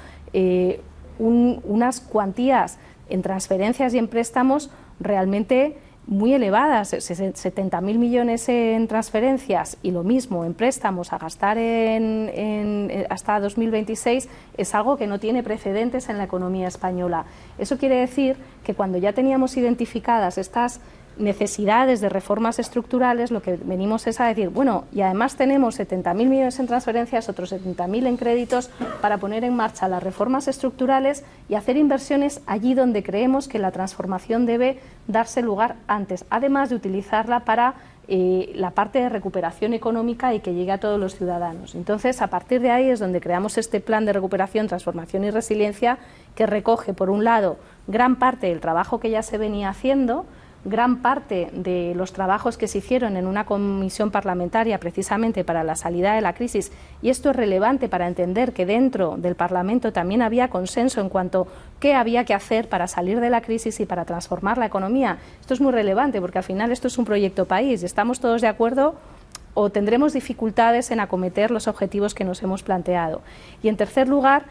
unas cuantías en transferencias y en préstamos realmente muy elevadas, 70.000 millones en transferencias y lo mismo en préstamos a gastar hasta 2026 es algo que no tiene precedentes en la economía española. Eso quiere decir que cuando ya teníamos identificadas estas necesidades de reformas estructurales, lo que venimos es a decir, bueno, y además tenemos 70.000 millones en transferencias, otros 70.000 en créditos para poner en marcha las reformas estructurales y hacer inversiones allí donde creemos que la transformación debe darse lugar antes, además de utilizarla para la parte de recuperación económica y que llegue a todos los ciudadanos. Entonces, a partir de ahí es donde creamos este plan de recuperación, transformación y resiliencia que recoge, por un lado, gran parte del trabajo que ya se venía haciendo, gran parte de los trabajos que se hicieron en una comisión parlamentaria precisamente para la salida de la crisis, y esto es relevante para entender que dentro del Parlamento también había consenso en cuanto a qué había que hacer para salir de la crisis y para transformar la economía. Esto es muy relevante porque al final esto es un proyecto país y estamos todos de acuerdo o tendremos dificultades en acometer los objetivos que nos hemos planteado. Y en tercer lugar,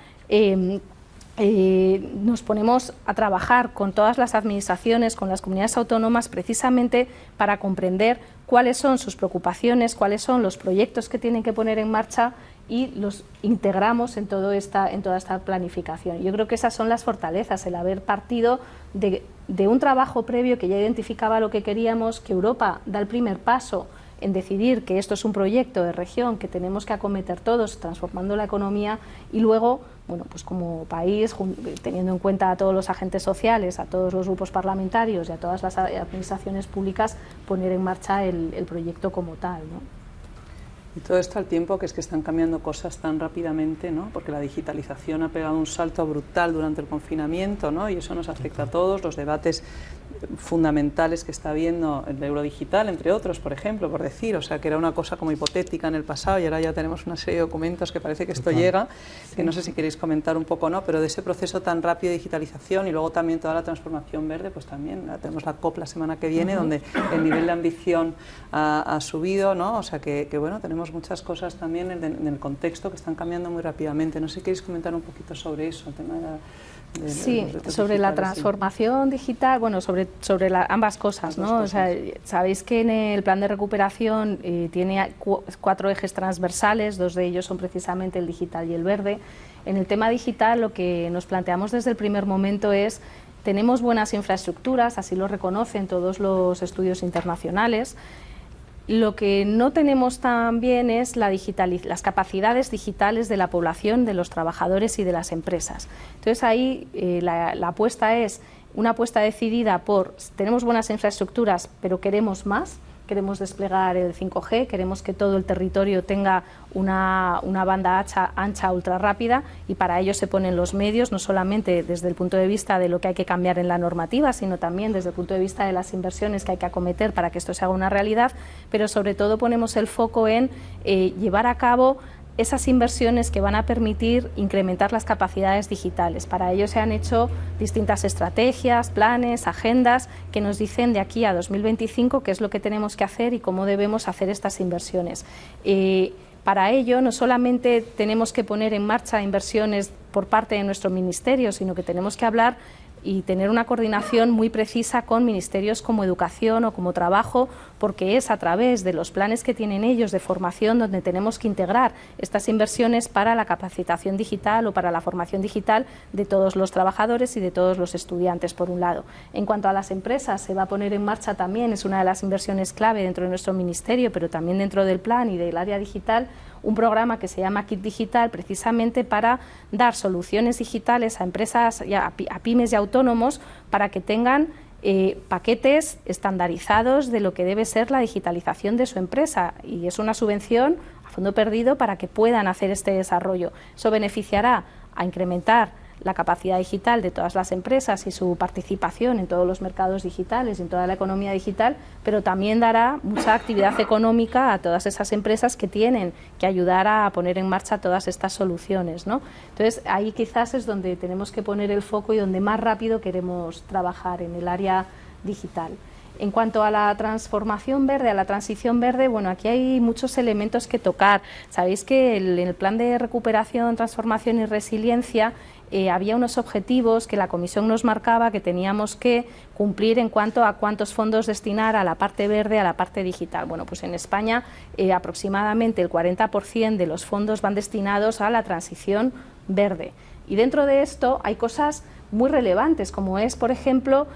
nos ponemos a trabajar con todas las administraciones, con las comunidades autónomas, precisamente para comprender cuáles son sus preocupaciones, cuáles son los proyectos que tienen que poner en marcha y los integramos en toda esta planificación. Yo creo que esas son las fortalezas, el haber partido de un trabajo previo que ya identificaba lo que queríamos, que Europa da el primer paso en decidir que esto es un proyecto de región que tenemos que acometer todos, transformando la economía, y luego, bueno, pues como país, teniendo en cuenta a todos los agentes sociales, a todos los grupos parlamentarios y a todas las administraciones públicas, poner en marcha el proyecto como tal, ¿no? Y todo esto al tiempo que están cambiando cosas tan rápidamente, ¿no? Porque la digitalización ha pegado un salto brutal durante el confinamiento, ¿no? Y eso nos afecta a todos, los debates fundamentales que está habiendo el eurodigital, entre otros, por ejemplo, por decir, o sea, que era una cosa como hipotética en el pasado y ahora ya tenemos una serie de documentos que parece que esto llega, que no sé si queréis comentar un poco o no, pero de ese proceso tan rápido de digitalización y luego también toda la transformación verde, pues también tenemos la COP la semana que viene, donde el nivel de ambición ha subido, ¿no? O sea, que bueno, tenemos tenemos muchas cosas también en el contexto que están cambiando muy rápidamente. No sé si queréis comentar un poquito sobre eso, el tema sí, sobre la transformación digital, bueno, sobre ambas cosas, ¿no? O sea, sabéis que en el plan de recuperación tiene 4 ejes transversales, 2 de ellos son precisamente el digital y el verde. En el tema digital lo que nos planteamos desde el primer momento es: tenemos buenas infraestructuras, así lo reconocen todos los estudios internacionales. Lo que no tenemos tan bien es las capacidades digitales de la población, de los trabajadores y de las empresas. Entonces ahí la apuesta es una apuesta decidida por: tenemos buenas infraestructuras pero queremos más, queremos desplegar el 5G, queremos que todo el territorio tenga una banda ancha ultra rápida, y para ello se ponen los medios, no solamente desde el punto de vista de lo que hay que cambiar en la normativa, sino también desde el punto de vista de las inversiones que hay que acometer para que esto se haga una realidad, pero sobre todo ponemos el foco en llevar a cabo esas inversiones que van a permitir incrementar las capacidades digitales. Para ello se han hecho distintas estrategias, planes, agendas que nos dicen de aquí a 2025 qué es lo que tenemos que hacer y cómo debemos hacer estas inversiones. Para ello no solamente tenemos que poner en marcha inversiones por parte de nuestro ministerio, sino que tenemos que hablar y tener una coordinación muy precisa con ministerios como Educación o como Trabajo, porque es a través de los planes que tienen ellos de formación donde tenemos que integrar estas inversiones para la capacitación digital o para la formación digital de todos los trabajadores y de todos los estudiantes, por un lado. En cuanto a las empresas, se va a poner en marcha también, es una de las inversiones clave dentro de nuestro ministerio, pero también dentro del plan y del área digital, un programa que se llama Kit Digital, precisamente para dar soluciones digitales a empresas, a pymes y autónomos, para que tengan paquetes estandarizados de lo que debe ser la digitalización de su empresa, y es una subvención a fondo perdido para que puedan hacer este desarrollo. Eso beneficiará a incrementar la capacidad digital de todas las empresas y su participación en todos los mercados digitales, en toda la economía digital, pero también dará mucha actividad económica a todas esas empresas que tienen que ayudar a poner en marcha todas estas soluciones, ¿no? Entonces, ahí quizás es donde tenemos que poner el foco y donde más rápido queremos trabajar, en el área digital. En cuanto a la transformación verde, a la transición verde, bueno, aquí hay muchos elementos que tocar. Sabéis que en el plan de recuperación, transformación y resiliencia había unos objetivos que la Comisión nos marcaba que teníamos que cumplir en cuanto a cuántos fondos destinar a la parte verde, a la parte digital. Bueno, pues en España aproximadamente el 40% de los fondos van destinados a la transición verde. Y dentro de esto hay cosas muy relevantes, como es, por ejemplo,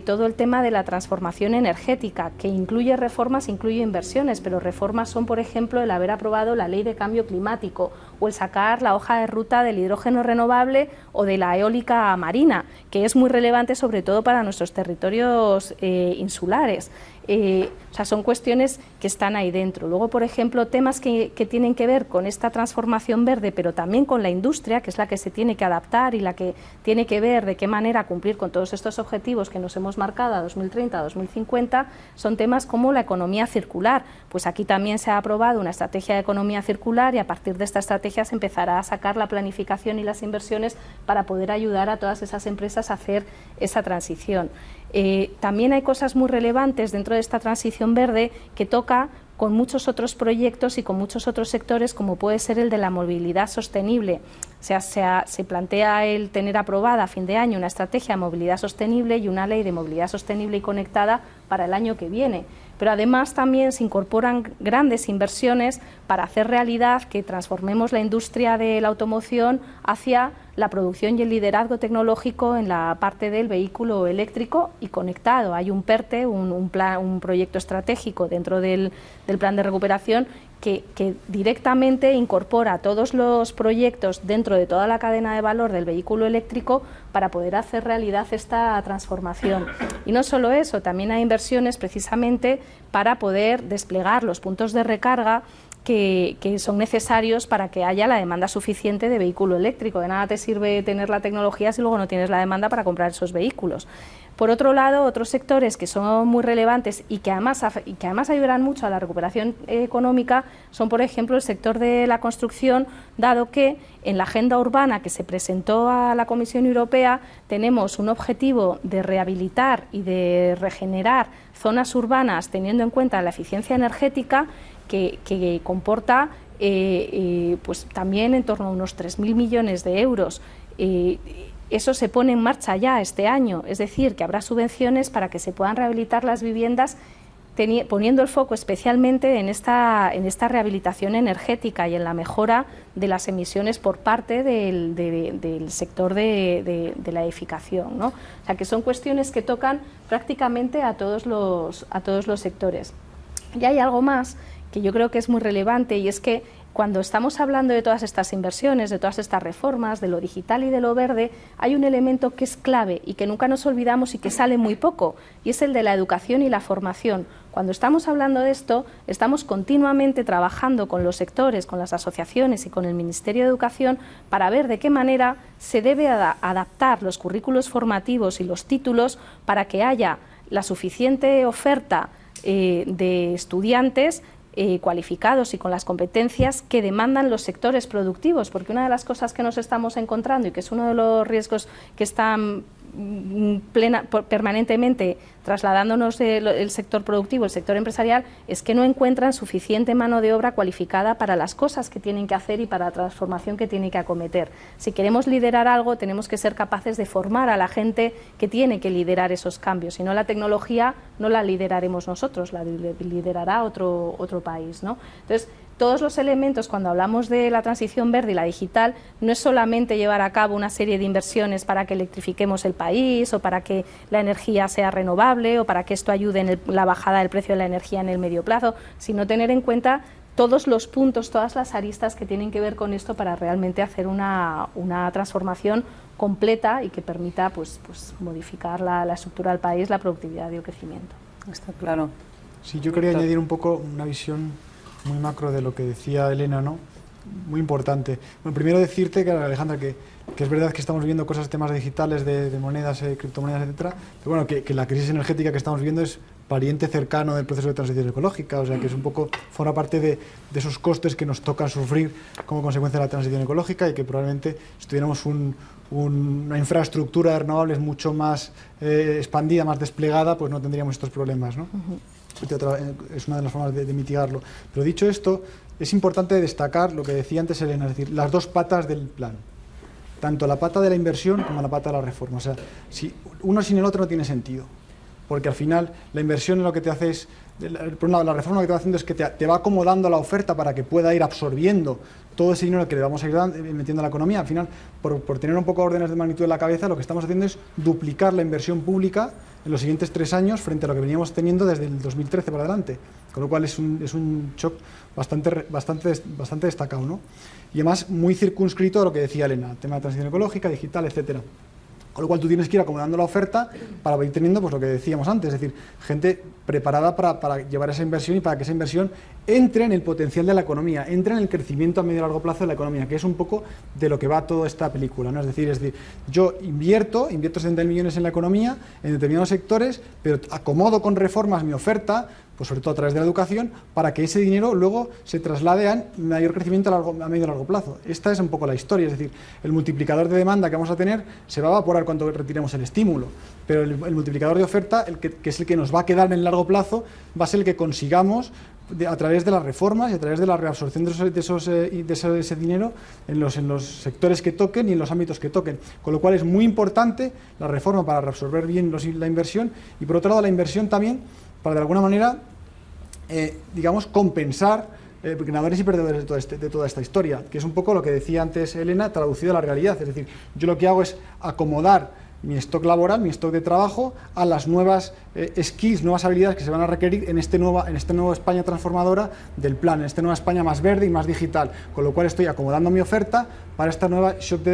todo el tema de la transformación energética, que incluye reformas, incluye inversiones, pero reformas son, por ejemplo, el haber aprobado la Ley de Cambio Climático o el sacar la hoja de ruta del hidrógeno renovable o de la eólica marina, que es muy relevante sobre todo para nuestros territorios insulares. O sea, son cuestiones que están ahí dentro. Luego, por ejemplo, temas que tienen que ver con esta transformación verde, pero también con la industria, que es la que se tiene que adaptar y la que tiene que ver de qué manera cumplir con todos estos objetivos que nos hemos marcado a 2030, a 2050, son temas como la economía circular. Pues aquí también se ha aprobado una estrategia de economía circular y a partir de esta estrategia se empezará a sacar la planificación y las inversiones para poder ayudar a todas esas empresas a hacer esa transición. También hay cosas muy relevantes dentro de esta transición verde que toca con muchos otros proyectos y con muchos otros sectores, como puede ser el de la movilidad sostenible. O sea, se plantea el tener aprobada a fin de año una estrategia de movilidad sostenible y una ley de movilidad sostenible y conectada para el año que viene. Pero además también se incorporan grandes inversiones para hacer realidad que transformemos la industria de la automoción hacia la producción y el liderazgo tecnológico en la parte del vehículo eléctrico y conectado. Hay un PERTE, un proyecto estratégico dentro del plan de recuperación que directamente incorpora todos los proyectos dentro de toda la cadena de valor del vehículo eléctrico para poder hacer realidad esta transformación. Y no solo eso, también hay inversiones precisamente para poder desplegar los puntos de recarga que son necesarios para que haya la demanda suficiente de vehículo eléctrico. De nada te sirve tener la tecnología si luego no tienes la demanda para comprar esos vehículos. Por otro lado, otros sectores que son muy relevantes y que además ayudarán mucho a la recuperación económica son, por ejemplo, el sector de la construcción, dado que en la agenda urbana que se presentó a la Comisión Europea tenemos un objetivo de rehabilitar y de regenerar zonas urbanas teniendo en cuenta la eficiencia energética, que comporta pues también en torno a unos 3.000 millones de euros. Eso se pone en marcha ya este año, es decir, que habrá subvenciones para que se puedan rehabilitar las viviendas, poniendo el foco especialmente en esta rehabilitación energética y en la mejora de las emisiones por parte del sector de la edificación, ¿no? O sea, que son cuestiones que tocan prácticamente a todos los sectores. Y hay algo más que yo creo que es muy relevante, y es que cuando estamos hablando de todas estas inversiones, de todas estas reformas, de lo digital y de lo verde, hay un elemento que es clave y que nunca nos olvidamos y que sale muy poco, y es el de la educación y la formación. Cuando estamos hablando de esto, estamos continuamente trabajando con los sectores, con las asociaciones y con el Ministerio de Educación para ver de qué manera se debe adaptar los currículos formativos y los títulos para que haya la suficiente oferta de estudiantes cualificados y con las competencias que demandan los sectores productivos, porque una de las cosas que nos estamos encontrando y que es uno de los riesgos que están permanentemente trasladándonos el sector productivo, el sector empresarial, es que no encuentran suficiente mano de obra cualificada para las cosas que tienen que hacer y para la transformación que tienen que acometer. Si queremos liderar algo, tenemos que ser capaces de formar a la gente que tiene que liderar esos cambios. Si no, la tecnología no la lideraremos nosotros, la liderará otro país, ¿no? Entonces, todos los elementos, cuando hablamos de la transición verde y la digital, no es solamente llevar a cabo una serie de inversiones para que electrifiquemos el país o para que la energía sea renovable o para que esto ayude en la bajada del precio de la energía en el medio plazo, sino tener en cuenta todos los puntos, todas las aristas que tienen que ver con esto para realmente hacer una transformación completa y que permita pues modificar la estructura del país, la productividad y el crecimiento. Está claro. Sí, yo quería añadir un poco una visión muy macro de lo que decía Elena, ¿no? Muy importante. Bueno, primero decirte, que Alejandra, que es verdad que estamos viendo cosas, temas digitales de monedas, criptomonedas, etcétera, pero bueno, que la crisis energética que estamos viendo es pariente cercano del proceso de transición ecológica, o sea, que es un poco, forma parte de esos costes que nos tocan sufrir como consecuencia de la transición ecológica, y que probablemente si tuviéramos una infraestructura de renovables mucho más expandida, más desplegada, pues no tendríamos estos problemas, ¿no? Es una de las formas de mitigarlo. Pero dicho esto, es importante destacar lo que decía antes Elena, es decir, las dos patas del plan, tanto la pata de la inversión como la pata de la reforma. O sea, si uno sin el otro no tiene sentido, porque al final la inversión lo que te hace es, por un lado, la reforma lo que te va haciendo es que te va acomodando la oferta para que pueda ir absorbiendo todo ese dinero que le vamos a ir metiendo a la economía. Al final, por tener un poco órdenes de magnitud en la cabeza, lo que estamos haciendo es duplicar la inversión pública en los siguientes 3 años frente a lo que veníamos teniendo desde el 2013 para adelante, con lo cual es un shock bastante destacado, ¿no? Y además muy circunscrito a lo que decía Elena, tema de transición ecológica, digital, etcétera. Con lo cual tú tienes que ir acomodando la oferta para ir teniendo, pues lo que decíamos antes, es decir, gente preparada para llevar esa inversión y para que esa inversión entre en el potencial de la economía, entre en el crecimiento a medio y largo plazo de la economía, que es un poco de lo que va toda esta película, ¿no? Es decir, yo invierto 70.000 millones en la economía, en determinados sectores, pero acomodo con reformas mi oferta, pues sobre todo a través de la educación, para que ese dinero luego se traslade a mayor crecimiento a medio y largo plazo. Esta es un poco la historia, es decir, el multiplicador de demanda que vamos a tener se va a evaporar cuando retiremos el estímulo, pero el multiplicador de oferta, que es el que nos va a quedar en el largo plazo, va a ser el que consigamos a través de las reformas y a través de la reabsorción de ese dinero en los sectores que toquen y en los ámbitos que toquen. Con lo cual es muy importante la reforma para reabsorber bien la inversión, y por otro lado la inversión también para de alguna manera, digamos, compensar ganadores y perdedores de toda esta historia, que es un poco lo que decía antes Elena, traducido a la realidad. Es decir, yo lo que hago es acomodar mi stock laboral, mi stock de trabajo, a las nuevas skills, nuevas habilidades que se van a requerir en esta nueva España transformadora del plan, en esta nueva España más verde y más digital, con lo cual estoy acomodando mi oferta para esta nueva shock de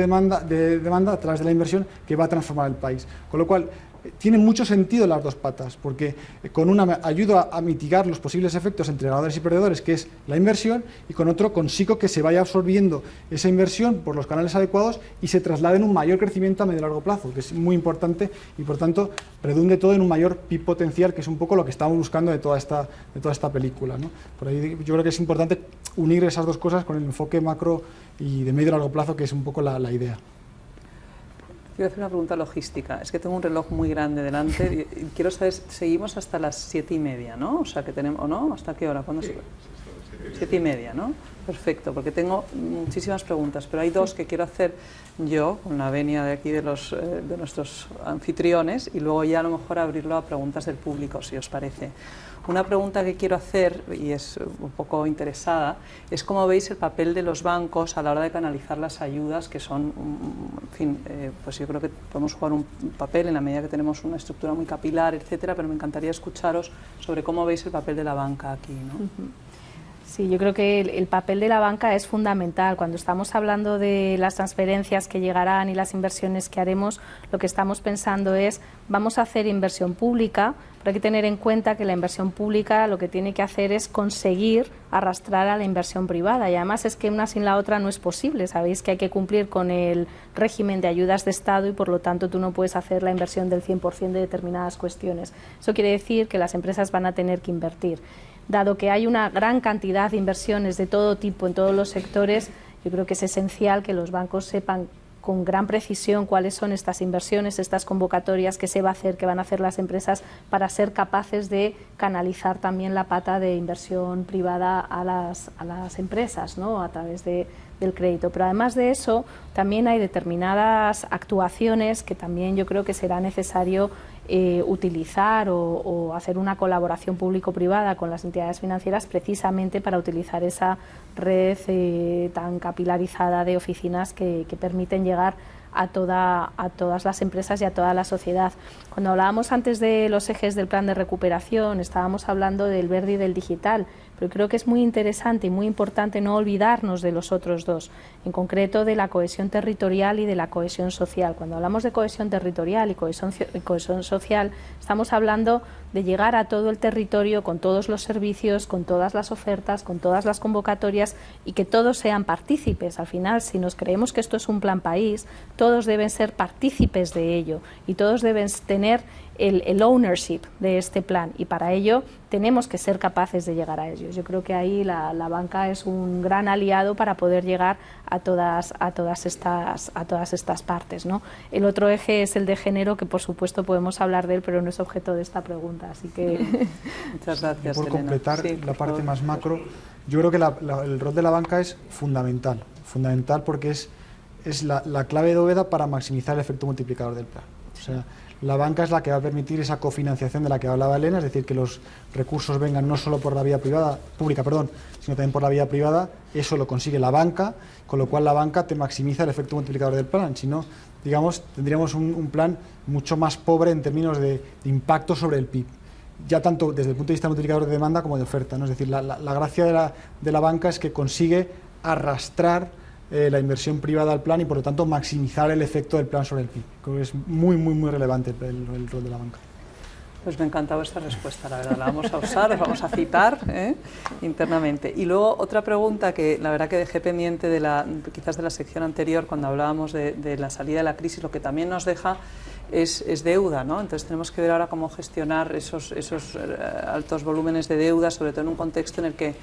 demanda a través de la inversión que va a transformar el país. Con lo cual, tiene mucho sentido las dos patas, porque con una ayudo a mitigar los posibles efectos entre ganadores y perdedores, que es la inversión, y con otro consigo que se vaya absorbiendo esa inversión por los canales adecuados y se traslade en un mayor crecimiento a medio y largo plazo, que es muy importante, y por tanto redunde todo en un mayor PIB potencial, que es un poco lo que estamos buscando de toda esta película, ¿no? Por ahí yo creo que es importante unir esas dos cosas con el enfoque macro y de medio y largo plazo, que es un poco la idea. Quiero hacer una pregunta logística. Es que tengo un reloj muy grande delante y quiero saber, seguimos hasta las 7:30, ¿no? O sea, que tenemos, ¿o no? ¿Hasta qué hora? ¿Cuándo se...? 7:30, ¿no? Perfecto, porque tengo muchísimas preguntas, pero hay dos que quiero hacer yo, con la venia de aquí de nuestros anfitriones, y luego ya a lo mejor abrirlo a preguntas del público, si os parece. Una pregunta que quiero hacer, y es un poco interesada, es cómo veis el papel de los bancos a la hora de canalizar las ayudas, que son, en fin, pues yo creo que podemos jugar un papel en la medida que tenemos una estructura muy capilar, etcétera, pero me encantaría escucharos sobre cómo veis el papel de la banca aquí, ¿no? Sí, yo creo que el papel de la banca es fundamental. Cuando estamos hablando de las transferencias que llegarán y las inversiones que haremos, lo que estamos pensando es, vamos a hacer inversión pública, pero hay que tener en cuenta que la inversión pública lo que tiene que hacer es conseguir arrastrar a la inversión privada, y además es que una sin la otra no es posible. Sabéis que hay que cumplir con el régimen de ayudas de Estado y por lo tanto tú no puedes hacer la inversión del 100% de determinadas cuestiones. Eso quiere decir que las empresas van a tener que invertir. Dado que hay una gran cantidad de inversiones de todo tipo en todos los sectores, yo creo que es esencial que los bancos sepan con gran precisión cuáles son estas inversiones, estas convocatorias, qué se va a hacer, qué van a hacer las empresas para ser capaces de canalizar también la pata de inversión privada a las empresas, ¿no? A través del crédito. Pero además de eso, también hay determinadas actuaciones que también yo creo que será necesario utilizar o hacer una colaboración público-privada con las entidades financieras precisamente para utilizar esa red tan capilarizada de oficinas que permiten llegar a todas las empresas y a toda la sociedad. Cuando hablábamos antes de los ejes del plan de recuperación, estábamos hablando del verde y del digital, pero creo que es muy interesante y muy importante no olvidarnos de los otros dos, en concreto de la cohesión territorial y de la cohesión social. Cuando hablamos de cohesión territorial y cohesión social, estamos hablando de llegar a todo el territorio con todos los servicios, con todas las ofertas, con todas las convocatorias y que todos sean partícipes. Al final, si nos creemos que esto es un plan país, todos deben ser partícipes de ello y todos deben tener el ownership de este plan, y para ello tenemos que ser capaces de llegar a ellos. Yo creo que ahí la banca es un gran aliado para poder llegar a todas estas partes, ¿no? El otro eje es el de género, que por supuesto podemos hablar de él, pero no es objeto de esta pregunta, así que... Muchas gracias, por Elena. completar Sí, la parte favor. más macro, yo creo que el rol de la banca es fundamental porque es la clave de bóveda para maximizar el efecto multiplicador del plan. O sea, la banca es la que va a permitir esa cofinanciación de la que hablaba Elena, es decir, que los recursos vengan no solo por la vía pública, sino también por la vía privada. Eso lo consigue la banca, con lo cual la banca te maximiza el efecto multiplicador del plan. Si no, digamos, tendríamos un plan mucho más pobre en términos de impacto sobre el PIB, ya tanto desde el punto de vista multiplicador de demanda como de oferta, ¿no? Es decir, la gracia de la banca es que consigue arrastrar la inversión privada al plan y por lo tanto maximizar el efecto del plan sobre el PIB. Creo que es muy relevante el rol de la banca. Pues me ha encantado esta respuesta, la verdad, la vamos a usar, la vamos a citar internamente. Y luego otra pregunta que la verdad que dejé pendiente quizás de la sección anterior cuando hablábamos de la salida de la crisis, lo que también nos deja es deuda, ¿no? Entonces tenemos que ver ahora cómo gestionar esos altos volúmenes de deuda, sobre todo en un contexto en el que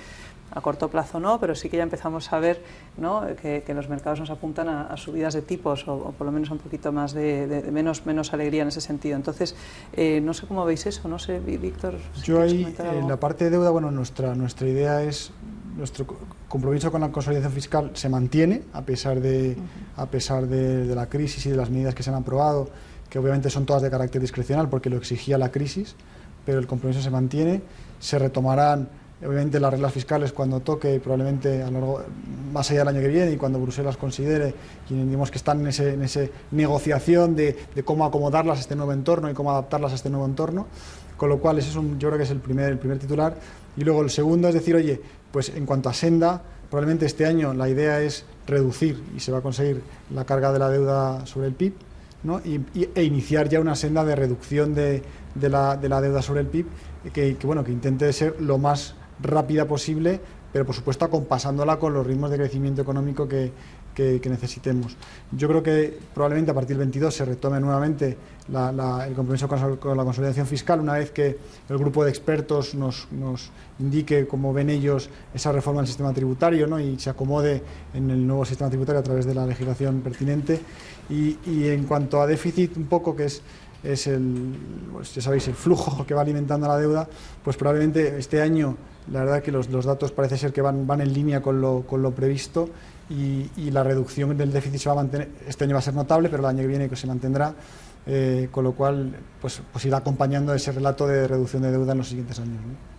a corto plazo no, pero sí que ya empezamos a ver, ¿no?, que los mercados nos apuntan a subidas de tipos o por lo menos un poquito más de menos alegría en ese sentido. Entonces, no sé cómo veis eso, no sé, Víctor. Si yo ahí, en la parte de deuda, bueno, nuestra idea es, nuestro compromiso con la consolidación fiscal se mantiene a pesar de la crisis y de las medidas que se han aprobado, que obviamente son todas de carácter discrecional porque lo exigía la crisis, pero el compromiso se mantiene. Se retomarán obviamente las reglas fiscales cuando toque, probablemente más allá del año que viene, y cuando Bruselas considere, y digamos que están en esa negociación de cómo acomodarlas a este nuevo entorno y cómo adaptarlas a este nuevo entorno, con lo cual ese yo creo que es el primer titular. Y luego el segundo es decir, oye, pues en cuanto a senda, probablemente este año la idea es reducir, y se va a conseguir, la carga de la deuda sobre el PIB, ¿no? e iniciar ya una senda de reducción de la deuda sobre el PIB que intente ser lo más rápida posible, pero por supuesto acompasándola con los ritmos de crecimiento económico que necesitemos. Yo creo que probablemente a partir del 22 se retome nuevamente el compromiso con la consolidación fiscal, una vez que el grupo de expertos nos indique cómo ven ellos esa reforma del sistema tributario, ¿no?, y se acomode en el nuevo sistema tributario a través de la legislación pertinente. Y en cuanto a déficit, un poco que es es pues ya sabéis, el flujo que va alimentando la deuda, pues probablemente este año la verdad que los datos parece ser que van en línea con lo previsto y la reducción del déficit se va a mantener. Este año va a ser notable, pero el año que viene se mantendrá, con lo cual pues irá acompañando ese relato de reducción de deuda en los siguientes años, ¿no?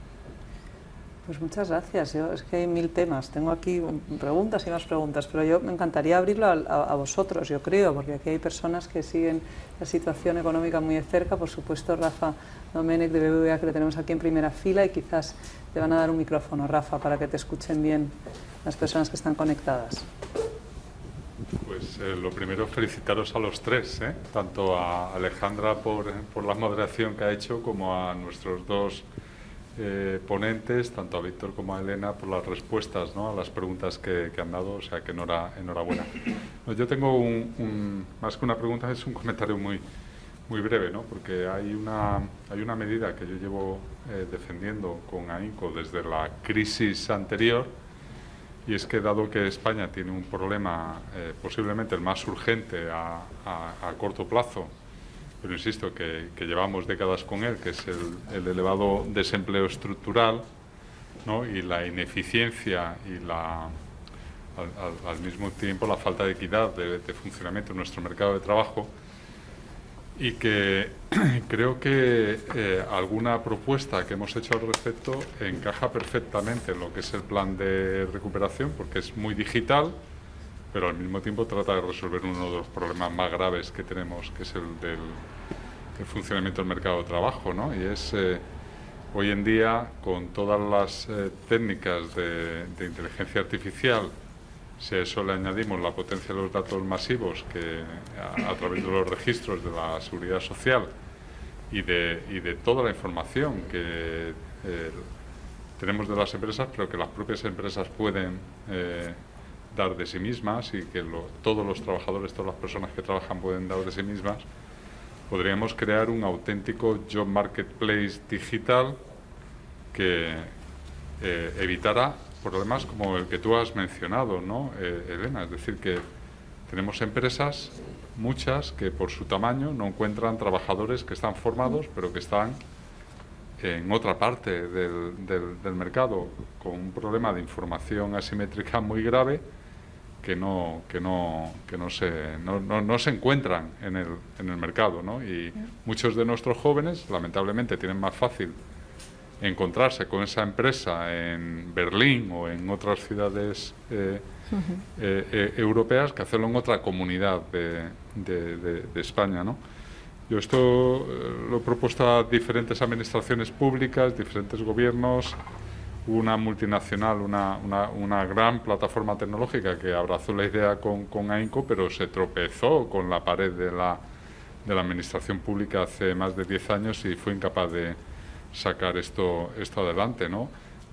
Pues muchas gracias. Es que hay 1000 temas. Tengo aquí preguntas y más preguntas, pero yo me encantaría abrirlo a vosotros, yo creo, porque aquí hay personas que siguen la situación económica muy de cerca. Por supuesto, Rafa Domènech de BBVA, que le tenemos aquí en primera fila, y quizás te van a dar un micrófono, Rafa, para que te escuchen bien las personas que están conectadas. Pues lo primero, felicitaros a los tres, tanto a Alejandra por la moderación que ha hecho, como a nuestros dos ponentes, tanto a Víctor como a Elena, por las respuestas, ¿no?, a las preguntas que han dado, o sea que enhorabuena. No, yo tengo más que una pregunta, es un comentario muy breve, ¿no?, porque hay una medida que yo llevo defendiendo con AINCO desde la crisis anterior, y es que dado que España tiene un problema posiblemente el más urgente a corto plazo, pero insisto que llevamos décadas con él, que es el elevado desempleo estructural, ¿no?, y la ineficiencia y al mismo tiempo la falta de equidad de funcionamiento en nuestro mercado de trabajo, y que creo que alguna propuesta que hemos hecho al respecto encaja perfectamente en lo que es el plan de recuperación, porque es muy digital, pero al mismo tiempo trata de resolver uno de los problemas más graves que tenemos, que es el del funcionamiento del mercado de trabajo, ¿no? Y es hoy en día, con todas las técnicas de inteligencia artificial, si a eso le añadimos la potencia de los datos masivos que a través de los registros de la Seguridad Social y de toda la información que tenemos de las empresas, pero que las propias empresas pueden dar de sí mismas, y que todos los trabajadores, todas las personas que trabajan pueden dar de sí mismas, podríamos crear un auténtico job marketplace digital que evitara problemas como el que tú has mencionado, ¿no, Elena? Es decir, que tenemos empresas, muchas, que por su tamaño no encuentran trabajadores que están formados, pero que están en otra parte del mercado, con un problema de información asimétrica muy grave, que no se encuentran en el mercado, ¿no? Y muchos de nuestros jóvenes, lamentablemente, tienen más fácil encontrarse con esa empresa en Berlín o en otras ciudades europeas que hacerlo en otra comunidad de España, ¿no? Yo esto lo he propuesto a diferentes administraciones públicas, diferentes gobiernos, una multinacional, una gran plataforma tecnológica que abrazó la idea con AINCO, pero se tropezó con la pared de la administración pública hace más de 10 años y fue incapaz de sacar esto adelante, ¿no?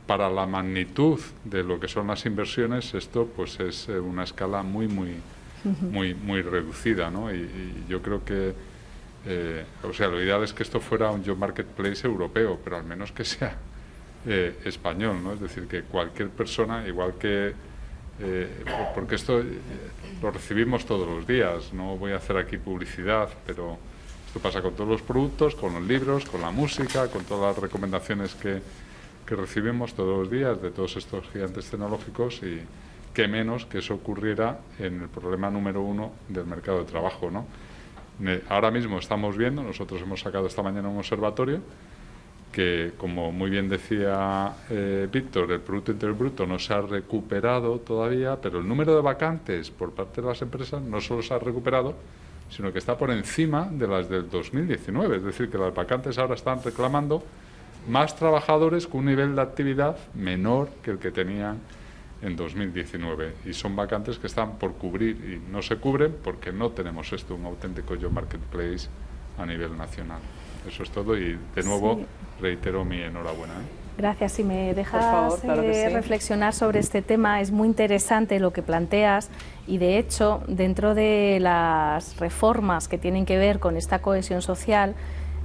Para la magnitud de lo que son las inversiones, esto pues es una escala muy reducida, ¿no? Y yo creo que o sea, lo ideal es que esto fuera un job marketplace europeo, pero al menos que sea español, ¿no? Es decir, que cualquier persona, igual que porque esto lo recibimos todos los días, no voy a hacer aquí publicidad, pero esto pasa con todos los productos, con los libros, con la música, con todas las recomendaciones que recibimos todos los días de todos estos gigantes tecnológicos, y qué menos que eso ocurriera en el problema número 1 del mercado de trabajo, ¿no? Ahora mismo estamos viendo, nosotros hemos sacado esta mañana un observatorio que, como muy bien decía Víctor, el Producto Interior Bruto no se ha recuperado todavía, pero el número de vacantes por parte de las empresas no solo se ha recuperado, sino que está por encima de las del 2019. Es decir, que las vacantes ahora están reclamando más trabajadores con un nivel de actividad menor que el que tenían en 2019. Y son vacantes que están por cubrir y no se cubren porque no tenemos un auténtico job marketplace a nivel nacional. Eso es todo, y de nuevo reitero mi enhorabuena. Gracias. Si me dejas favor, claro que sí. reflexionar sobre este tema, es muy interesante lo que planteas, y de hecho, dentro de las reformas que tienen que ver con esta cohesión social,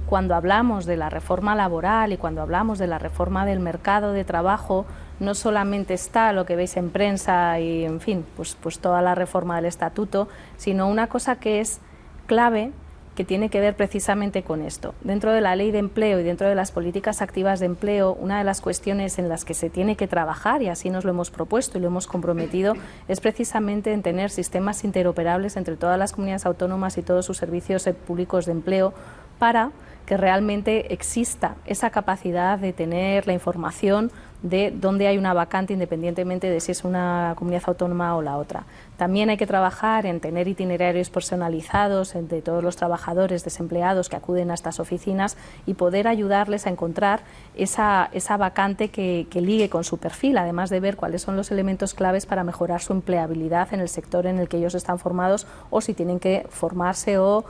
cuando hablamos de la reforma laboral y cuando hablamos de la reforma del mercado de trabajo, no solamente está lo que veis en prensa y, en fin, pues toda la reforma del estatuto, sino una cosa que es clave que tiene que ver precisamente con esto. Dentro de la ley de empleo y dentro de las políticas activas de empleo, una de las cuestiones en las que se tiene que trabajar, y así nos lo hemos propuesto y lo hemos comprometido, es precisamente en tener sistemas interoperables entre todas las comunidades autónomas y todos sus servicios públicos de empleo, para que realmente exista esa capacidad de tener la información de dónde hay una vacante, independientemente de si es una comunidad autónoma o la otra. También hay que trabajar en tener itinerarios personalizados entre todos los trabajadores desempleados que acuden a estas oficinas y poder ayudarles a encontrar esa vacante que ligue con su perfil, además de ver cuáles son los elementos claves para mejorar su empleabilidad en el sector en el que ellos están formados, o si tienen que formarse o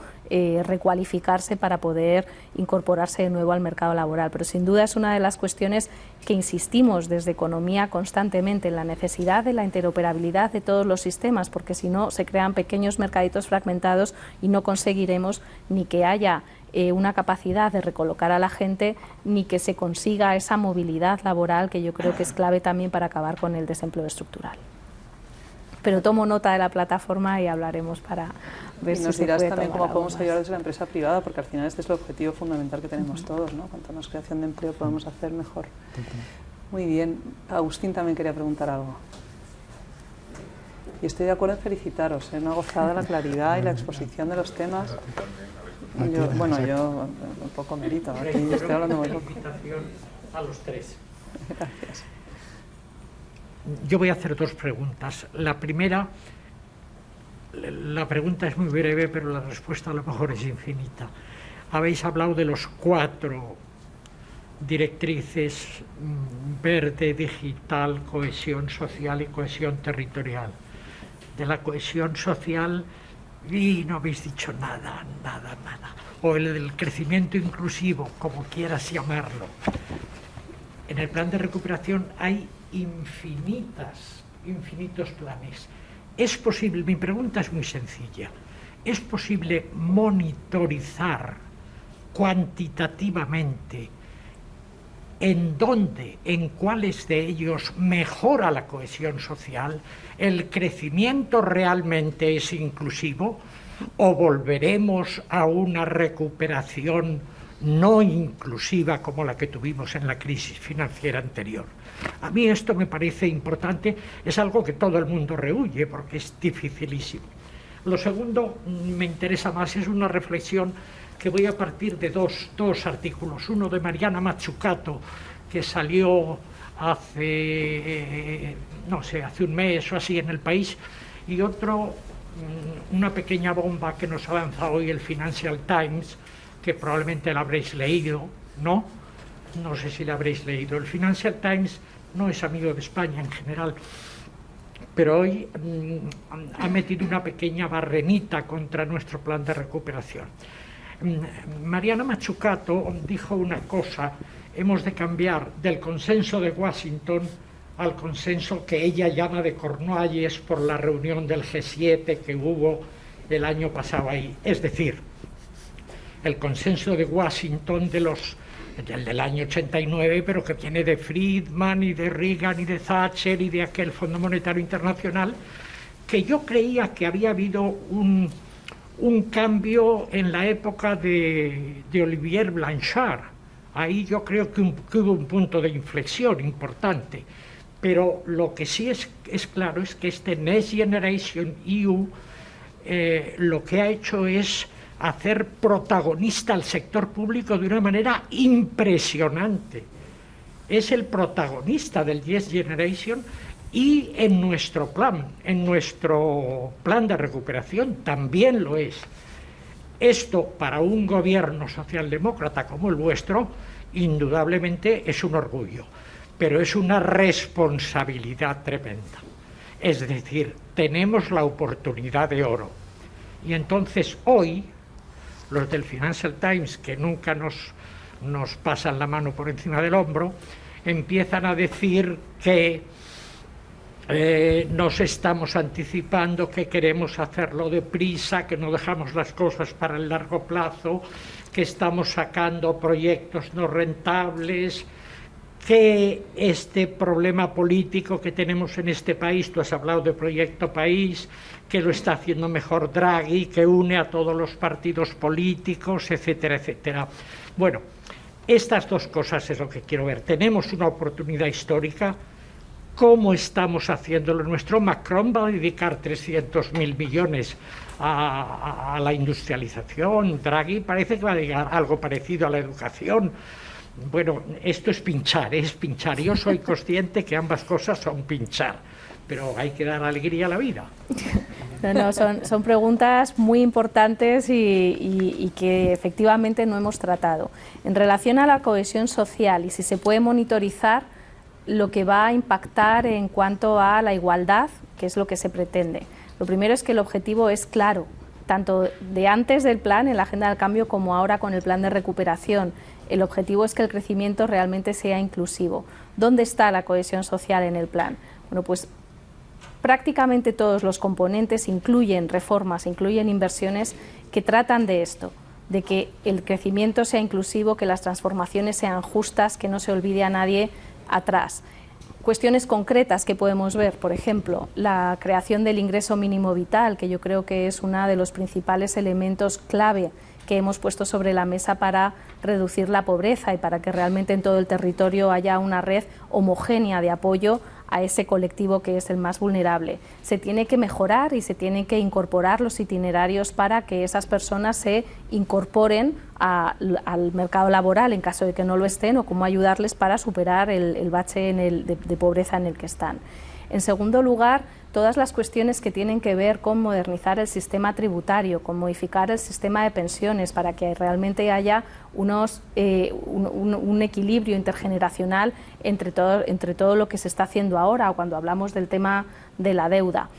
recualificarse para poder incorporarse de nuevo al mercado laboral. Pero sin duda es una de las cuestiones que insistimos desde Economía constantemente, en la necesidad de la interoperabilidad de todos los sistemas, porque si no se crean pequeños mercaditos fragmentados y no conseguiremos ni que haya una capacidad de recolocar a la gente, ni que se consiga esa movilidad laboral, que yo creo que es clave también para acabar con el desempleo estructural. Pero tomo nota de la plataforma y hablaremos para ver y nos si se dirás puede también tomar cómo algo podemos más. ayudar desde la empresa privada, porque al final este es el objetivo fundamental que tenemos todos, ¿no? Cuanto más creación de empleo podemos hacer, mejor. Muy bien. Agustín también quería preguntar algo. Y estoy de acuerdo en felicitaros, ¿eh? Una gozada la claridad y la exposición de los temas. Yo un poco mérito, aquí yo estoy hablando muy poco. Felicitación a los tres. Gracias. Yo voy a hacer dos preguntas. La primera, la pregunta es muy breve, pero la respuesta a lo mejor es infinita. Habéis hablado de los 4 directrices: verde, digital, cohesión social y cohesión territorial. De la cohesión social y no habéis dicho nada. O el del crecimiento inclusivo, como quieras llamarlo. En el plan de recuperación hay infinitos planes. Es posible, mi pregunta es muy sencilla, ¿es posible monitorizar cuantitativamente en dónde, en cuáles de ellos mejora la cohesión social, el crecimiento realmente es inclusivo, o volveremos a una recuperación no inclusiva como la que tuvimos en la crisis financiera anterior? A mí esto me parece importante, es algo que todo el mundo rehúye porque es dificilísimo. Lo segundo me interesa más, es una reflexión que voy a partir de dos artículos. Uno de Mariana Mazzucato, que salió hace un mes o así en El País, y otro, una pequeña bomba que nos ha lanzado hoy el Financial Times, que probablemente la habréis leído, ¿no? No sé si la habréis leído. El Financial Times no es amigo de España en general, pero hoy ha metido una pequeña barrenita contra nuestro plan de recuperación. Mariana Mazzucato dijo una cosa: hemos de cambiar del consenso de Washington al consenso que ella llama de Cornualles por la reunión del G7 que hubo el año pasado ahí. Es decir, el consenso de Washington del año 89, pero que viene de Friedman y de Reagan y de Thatcher y de aquel Fondo Monetario Internacional, que yo creía que había habido un cambio en la época de Olivier Blanchard. Ahí yo creo que hubo un punto de inflexión importante. Pero lo que sí es claro es que este Next Generation EU lo que ha hecho es hacer protagonista al sector público de una manera impresionante. Es el protagonista del Next Generation, y en nuestro plan de recuperación también lo es. Esto, para un gobierno socialdemócrata como el vuestro, indudablemente es un orgullo, pero es una responsabilidad tremenda. Es decir, tenemos la oportunidad de oro. Y entonces hoy, los del Financial Times, que nunca nos pasan la mano por encima del hombro, empiezan a decir que nos estamos anticipando, que queremos hacerlo deprisa, que no dejamos las cosas para el largo plazo, que estamos sacando proyectos no rentables, que este problema político que tenemos en este país, tú has hablado de Proyecto País, que lo está haciendo mejor Draghi, que une a todos los partidos políticos, etcétera, etcétera. Bueno, estas dos cosas es lo que quiero ver. Tenemos una oportunidad histórica. ¿Cómo estamos haciéndolo nuestro? Macron va a dedicar 300.000 millones a la industrialización. Draghi parece que va a dedicar algo parecido a la educación. Bueno, esto es pinchar. Yo soy consciente que ambas cosas son pinchar, pero hay que dar alegría a la vida. No, son preguntas muy importantes y que efectivamente no hemos tratado. En relación a la cohesión social y si se puede monitorizar lo que va a impactar en cuanto a la igualdad, que es lo que se pretende. Lo primero es que el objetivo es claro, tanto de antes del plan, en la Agenda del Cambio, como ahora con el plan de recuperación. El objetivo es que el crecimiento realmente sea inclusivo. ¿Dónde está la cohesión social en el plan? Bueno, pues prácticamente todos los componentes incluyen reformas, incluyen inversiones que tratan de esto, de que el crecimiento sea inclusivo, que las transformaciones sean justas, que no se olvide a nadie atrás. Cuestiones concretas que podemos ver, por ejemplo, la creación del ingreso mínimo vital, que yo creo que es uno de los principales elementos clave que hemos puesto sobre la mesa para reducir la pobreza y para que realmente en todo el territorio haya una red homogénea de apoyo a ese colectivo que es el más vulnerable. Se tiene que mejorar y se tienen que incorporar los itinerarios para que esas personas se incorporen al mercado laboral en caso de que no lo estén, o cómo ayudarles para superar el bache de pobreza en el que están. En segundo lugar, todas las cuestiones que tienen que ver con modernizar el sistema tributario, con modificar el sistema de pensiones para que realmente haya un equilibrio intergeneracional entre todo lo que se está haciendo ahora, o cuando hablamos del tema de la deuda.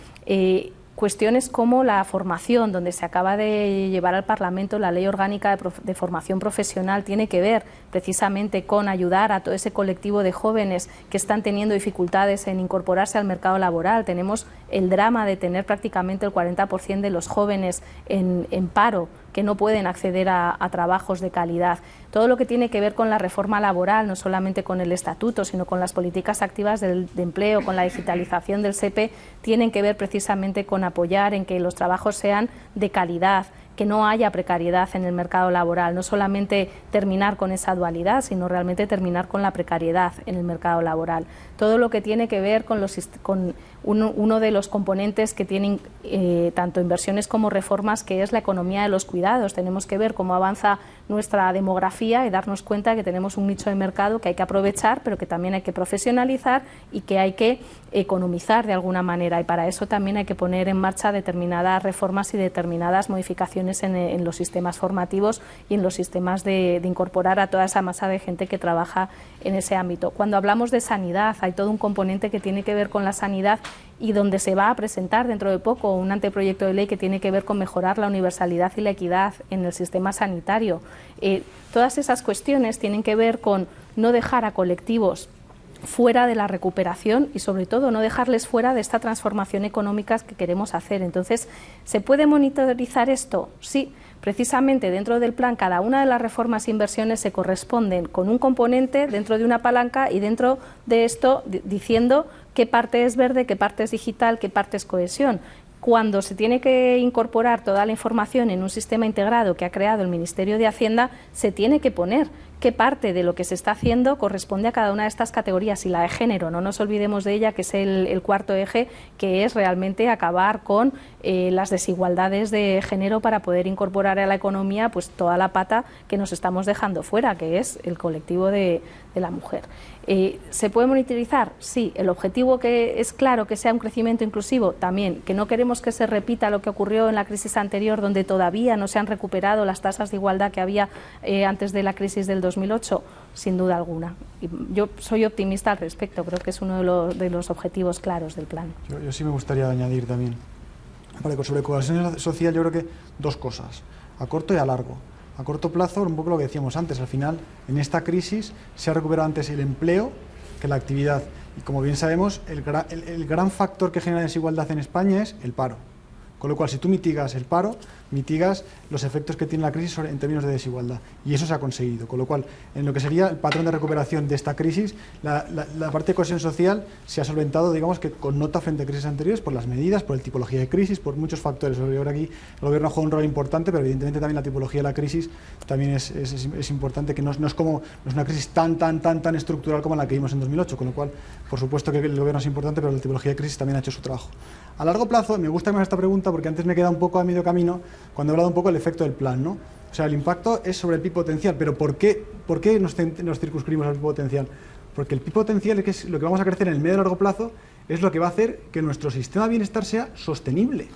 Cuestiones como la formación, donde se acaba de llevar al Parlamento la Ley Orgánica de Formación Profesional, tiene que ver precisamente con ayudar a todo ese colectivo de jóvenes que están teniendo dificultades en incorporarse al mercado laboral. Tenemos el drama de tener prácticamente el 40% de los jóvenes en paro, que no pueden acceder a trabajos de calidad. Todo lo que tiene que ver con la reforma laboral, no solamente con el estatuto, sino con las políticas activas de empleo, con la digitalización del SEPE, tienen que ver precisamente con apoyar en que los trabajos sean de calidad, que no haya precariedad en el mercado laboral, no solamente terminar con esa dualidad, sino realmente terminar con la precariedad en el mercado laboral. Todo lo que tiene que ver con uno de los componentes que tienen tanto inversiones como reformas, que es la economía de los cuidados. Tenemos que ver cómo avanza nuestra demografía y darnos cuenta que tenemos un nicho de mercado que hay que aprovechar, pero que también hay que profesionalizar y que hay que economizar de alguna manera, y para eso también hay que poner en marcha determinadas reformas y determinadas modificaciones en los sistemas formativos y en los sistemas de incorporar a toda esa masa de gente que trabaja en ese ámbito. Cuando hablamos de sanidad, hay todo un componente que tiene que ver con la sanidad, y donde se va a presentar dentro de poco un anteproyecto de ley que tiene que ver con mejorar la universalidad y la equidad en el sistema sanitario. Todas esas cuestiones tienen que ver con no dejar a colectivos fuera de la recuperación y, sobre todo, no dejarles fuera de esta transformación económica que queremos hacer. Entonces, ¿se puede monitorizar esto? Sí. Precisamente dentro del plan, cada una de las reformas e inversiones se corresponden con un componente dentro de una palanca, y dentro de esto diciendo qué parte es verde, qué parte es digital, qué parte es cohesión. Cuando se tiene que incorporar toda la información en un sistema integrado que ha creado el Ministerio de Hacienda, se tiene que poner qué parte de lo que se está haciendo corresponde a cada una de estas categorías, y la de género, no nos olvidemos de ella, que es el cuarto eje, que es realmente acabar con las desigualdades de género para poder incorporar a la economía pues toda la pata que nos estamos dejando fuera, que es el colectivo de la mujer. ¿Se puede monitorizar? Sí. ¿El objetivo que es claro, que sea un crecimiento inclusivo? También. ¿Que no queremos que se repita lo que ocurrió en la crisis anterior, donde todavía no se han recuperado las tasas de igualdad que había antes de la crisis del 2008? Sin duda alguna. Y yo soy optimista al respecto, creo que es uno de los objetivos claros del plan. Yo sí me gustaría añadir también. Vale, sobre cohesión social, yo creo que dos cosas, a corto y a largo. A corto plazo, un poco lo que decíamos antes, al final, en esta crisis se ha recuperado antes el empleo que la actividad. Y como bien sabemos, el gran factor que genera desigualdad en España es el paro. Con lo cual, si tú mitigas el paro, mitigas los efectos que tiene la crisis en términos de desigualdad. Y eso se ha conseguido. Con lo cual, en lo que sería el patrón de recuperación de esta crisis, la parte de cohesión social se ha solventado, digamos, que con nota frente a crisis anteriores por las medidas, por la tipología de crisis, por muchos factores. Ahora aquí el gobierno juega un rol importante, pero evidentemente también la tipología de la crisis también es importante, que no es una crisis tan estructural como la que vimos en 2008. Con lo cual, por supuesto que el gobierno es importante, pero la tipología de crisis también ha hecho su trabajo. A largo plazo, me gusta más esta pregunta porque antes me queda un poco a medio camino cuando he hablado un poco del efecto del plan, ¿no? O sea, el impacto es sobre el PIB potencial, pero ¿por qué nos circunscribimos al PIB potencial? Porque el PIB potencial, que es lo que vamos a crecer en el medio y largo plazo, es lo que va a hacer que nuestro sistema de bienestar sea sostenible.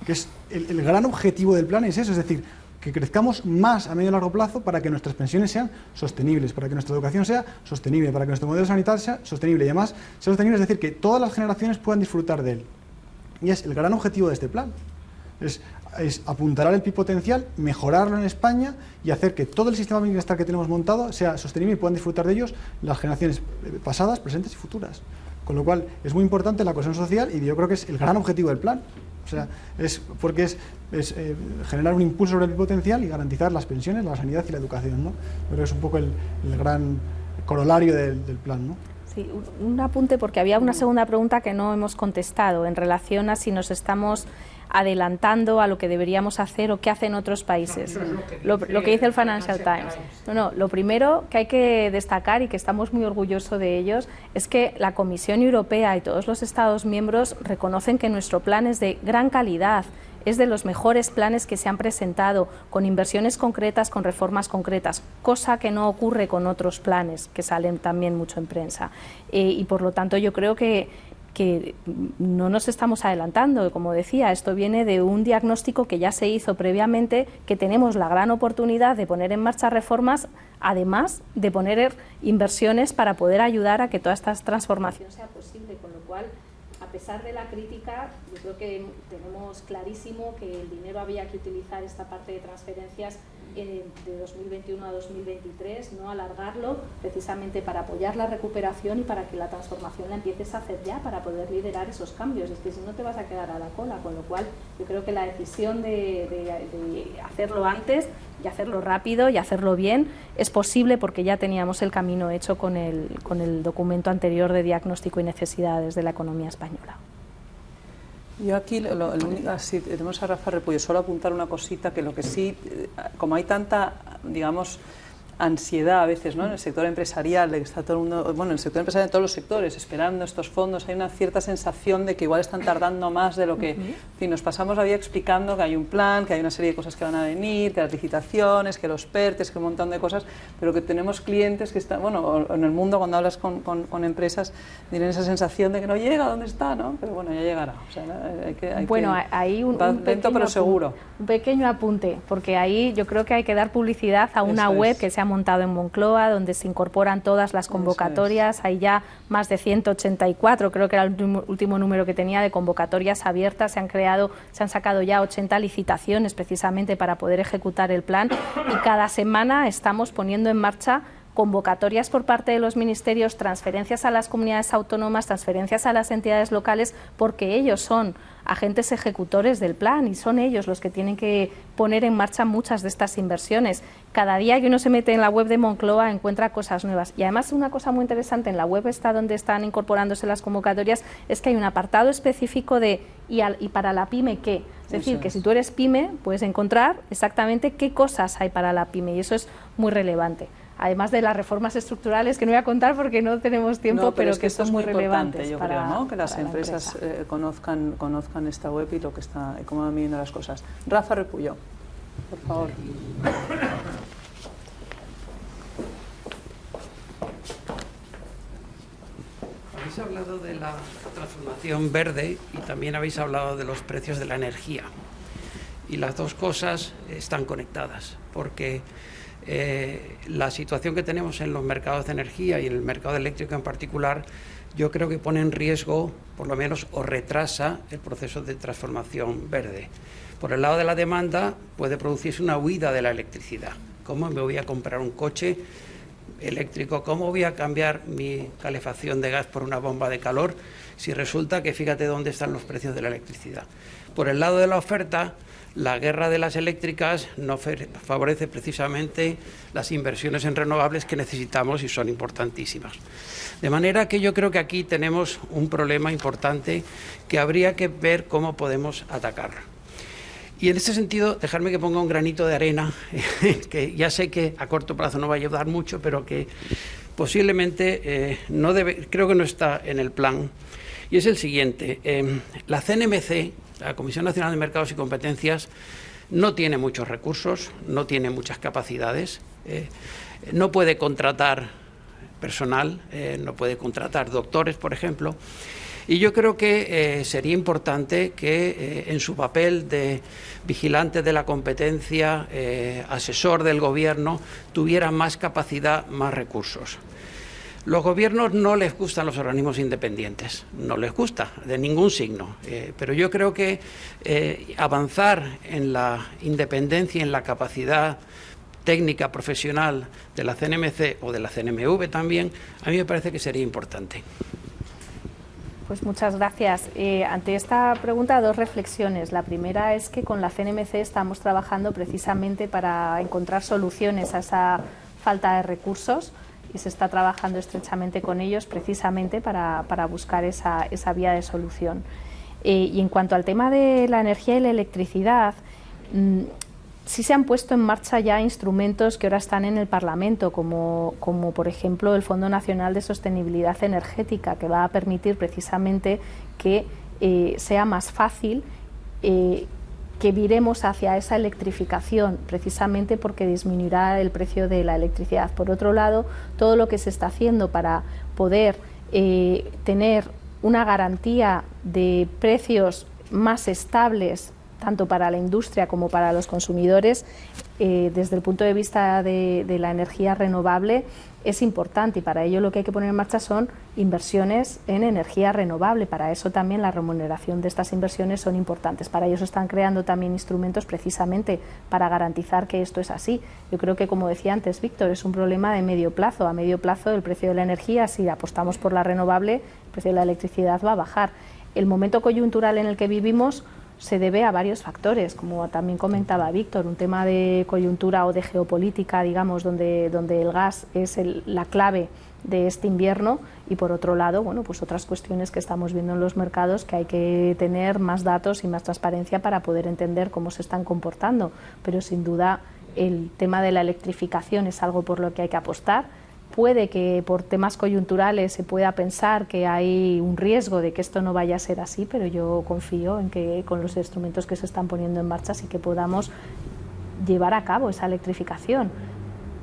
Que es el gran objetivo del plan es eso, es decir, que crezcamos más a medio y largo plazo para que nuestras pensiones sean sostenibles, para que nuestra educación sea sostenible, para que nuestro modelo sanitario sea sostenible y además sea sostenible, es decir, que todas las generaciones puedan disfrutar de él. Y es el gran objetivo de este plan. Es apuntalar el PIB potencial, mejorarlo en España y hacer que todo el sistema de bienestar que tenemos montado sea sostenible y puedan disfrutar de ellos las generaciones pasadas, presentes y futuras. Con lo cual es muy importante la cohesión social y yo creo que es el gran objetivo del plan. O sea, es generar un impulso sobre el PIB potencial y garantizar las pensiones, la sanidad y la educación, ¿no? Creo que es un poco el gran corolario del plan, ¿no? Sí, un apunte porque había una segunda pregunta que no hemos contestado en relación a si nos estamos adelantando a lo que deberíamos hacer o qué hacen otros países. Lo que dice el Financial Times. Lo primero que hay que destacar y que estamos muy orgullosos de ellos es que la Comisión Europea y todos los Estados miembros reconocen que nuestro plan es de gran calidad. Es de los mejores planes que se han presentado, con inversiones concretas, con reformas concretas, cosa que no ocurre con otros planes que salen también mucho en prensa. Y por lo tanto yo creo que no nos estamos adelantando. Como decía, esto viene de un diagnóstico que ya se hizo previamente, que tenemos la gran oportunidad de poner en marcha reformas, además de poner inversiones para poder ayudar a que toda esta transformación sea posible, con lo cual, a pesar de la crítica, yo creo que tenemos clarísimo que el dinero había que utilizar esta parte de transferencias de 2021 a 2023, no alargarlo, precisamente para apoyar la recuperación y para que la transformación la empieces a hacer ya, para poder liderar esos cambios. Es que si no te vas a quedar a la cola, con lo cual yo creo que la decisión de hacerlo antes y hacerlo rápido y hacerlo bien es posible porque ya teníamos el camino hecho con el documento anterior de diagnóstico y necesidades de la economía española. Yo aquí, sí, tenemos a Rafa Repullo, solo apuntar una cosita, que lo que sí, como hay tanta, digamos, ansiedad a veces, ¿no? En el sector empresarial, de que está todo el mundo, bueno, en el sector empresarial de todos los sectores, esperando estos fondos, hay una cierta sensación de que igual están tardando más de lo que... En fin, nos pasamos la vida explicando que hay un plan, que hay una serie de cosas que van a venir, que las licitaciones, que los PERTES, que un montón de cosas, pero que tenemos clientes que están, bueno, en el mundo cuando hablas con empresas, tienen esa sensación de que no llega, ¿dónde está? ¿No? Pero bueno, ya llegará. O sea, hay un lento pero seguro. Un pequeño apunte, porque ahí yo creo que hay que dar publicidad a una web que se ha montado en Moncloa, donde se incorporan todas las convocatorias. Hay ya más de 184, creo que era el último número que tenía, de convocatorias abiertas. Se han sacado ya 80 licitaciones precisamente para poder ejecutar el plan, y cada semana estamos poniendo en marcha convocatorias por parte de los ministerios, transferencias a las comunidades autónomas, transferencias a las entidades locales, porque ellos son agentes ejecutores del plan y son ellos los que tienen que poner en marcha muchas de estas inversiones. Cada día que uno se mete en la web de Moncloa encuentra cosas nuevas. Y además una cosa muy interesante en la web donde están incorporándose las convocatorias es que hay un apartado específico de ¿y para la pyme qué? Es decir, que si tú eres pyme puedes encontrar exactamente qué cosas hay para la pyme, y eso es muy relevante. Además de las reformas estructurales, que no voy a contar porque no tenemos tiempo, pero que son muy relevantes. Yo creo, ¿no? Que las empresas conozcan esta web y lo que está, y cómo van viendo las cosas. Rafa Repullo, por favor. Habéis hablado de la transformación verde y también habéis hablado de los precios de la energía. Y las dos cosas están conectadas, porque la situación que tenemos en los mercados de energía y en el mercado eléctrico en particular, yo creo que pone en riesgo, por lo menos, o retrasa el proceso de transformación verde. Por el lado de la demanda puede producirse una huida de la electricidad. ¿Cómo me voy a comprar un coche eléctrico? ¿Cómo voy a cambiar mi calefacción de gas por una bomba de calor Si resulta que fíjate dónde están los precios de la electricidad. Por el lado de la oferta, la guerra de las eléctricas no favorece precisamente las inversiones en renovables que necesitamos y son importantísimas. De manera que yo creo que aquí tenemos un problema importante que habría que ver cómo podemos atacarlo. Y en este sentido, dejarme que ponga un granito de arena, que ya sé que a corto plazo no va a ayudar mucho, pero que posiblemente creo que no está en el plan. Y es el siguiente, la CNMC, la Comisión Nacional de Mercados y Competencias, no tiene muchos recursos, no tiene muchas capacidades, no puede contratar personal, no puede contratar doctores, por ejemplo. Y yo creo que sería importante que en su papel de vigilante de la competencia, asesor del Gobierno, tuviera más capacidad, más recursos. Los gobiernos no les gustan los organismos independientes, no les gusta, de ningún signo. Pero yo creo que avanzar en la independencia y en la capacidad técnica profesional de la CNMC o de la CNMV también, a mí me parece que sería importante. Pues muchas gracias. Ante esta pregunta, dos reflexiones. La primera es que con la CNMC estamos trabajando precisamente para encontrar soluciones a esa falta de recursos y se está trabajando estrechamente con ellos precisamente para buscar esa vía de solución. Y en cuanto al tema de la energía y la electricidad, sí se han puesto en marcha ya instrumentos que ahora están en el Parlamento, como por ejemplo el Fondo Nacional de Sostenibilidad Energética, que va a permitir precisamente que sea más fácil que viremos hacia esa electrificación, precisamente porque disminuirá el precio de la electricidad. Por otro lado, todo lo que se está haciendo para poder tener una garantía de precios más estables, tanto para la industria como para los consumidores, desde el punto de vista de la energía renovable, es importante, y para ello lo que hay que poner en marcha son inversiones en energía renovable. Para eso también la remuneración de estas inversiones son importantes. Para ello se están creando también instrumentos precisamente para garantizar que esto es así. Yo creo que, como decía antes Víctor, es un problema de medio plazo. A medio plazo el precio de la energía, si apostamos por la renovable, el precio de la electricidad va a bajar. El momento coyuntural en el que vivimos se debe a varios factores, como también comentaba Víctor, un tema de coyuntura o de geopolítica, digamos, donde el gas es la clave de este invierno, y por otro lado, bueno, pues otras cuestiones que estamos viendo en los mercados, que hay que tener más datos y más transparencia para poder entender cómo se están comportando, pero sin duda el tema de la electrificación es algo por lo que hay que apostar. Puede que por temas coyunturales se pueda pensar que hay un riesgo de que esto no vaya a ser así, pero yo confío en que con los instrumentos que se están poniendo en marcha sí que podamos llevar a cabo esa electrificación,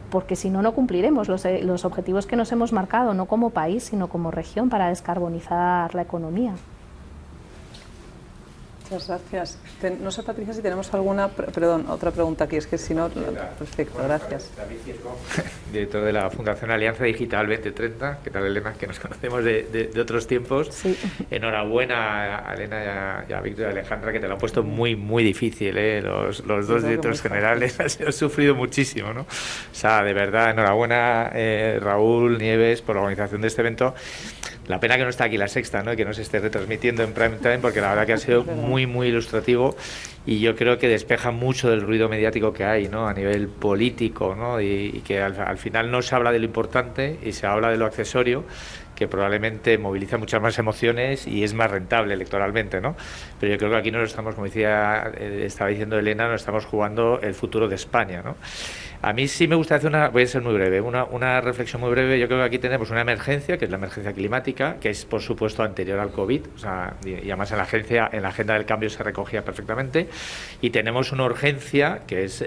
porque si no, no cumpliremos los objetivos que nos hemos marcado, no como país, sino como región, para descarbonizar la economía. Muchas gracias. No sé, Patricia, si tenemos alguna... Perdón, otra pregunta aquí, es que si no... Perfecto, gracias. David Circo, director de la Fundación Alianza Digital 2030. ¿Qué tal, Elena? Que nos conocemos de otros tiempos. Sí. Enhorabuena a Elena y a Víctor y a Alejandra, que te lo han puesto muy, muy difícil, ¿eh? Los dos directores generales han sufrido muchísimo, ¿no? O sea, de verdad, enhorabuena, Raúl, Nieves, por la organización de este evento. La pena que no está aquí La Sexta, ¿no? Y que no se esté retransmitiendo en prime time, porque la verdad que ha sido muy, muy ilustrativo, y yo creo que despeja mucho del ruido mediático que hay, ¿no? A nivel político, ¿no? Y que al final no se habla de lo importante y se habla de lo accesorio, que probablemente moviliza muchas más emociones y es más rentable electoralmente, ¿no? Pero yo creo que aquí nos estamos, como decía, estaba diciendo Elena, nos estamos jugando el futuro de España, ¿no? A mí sí me gusta hacer voy a ser muy breve, una reflexión muy breve. Yo creo que aquí tenemos una emergencia, que es la emergencia climática, que es por supuesto anterior al COVID, o sea, y además en la agenda del cambio se recogía perfectamente, y tenemos una urgencia que es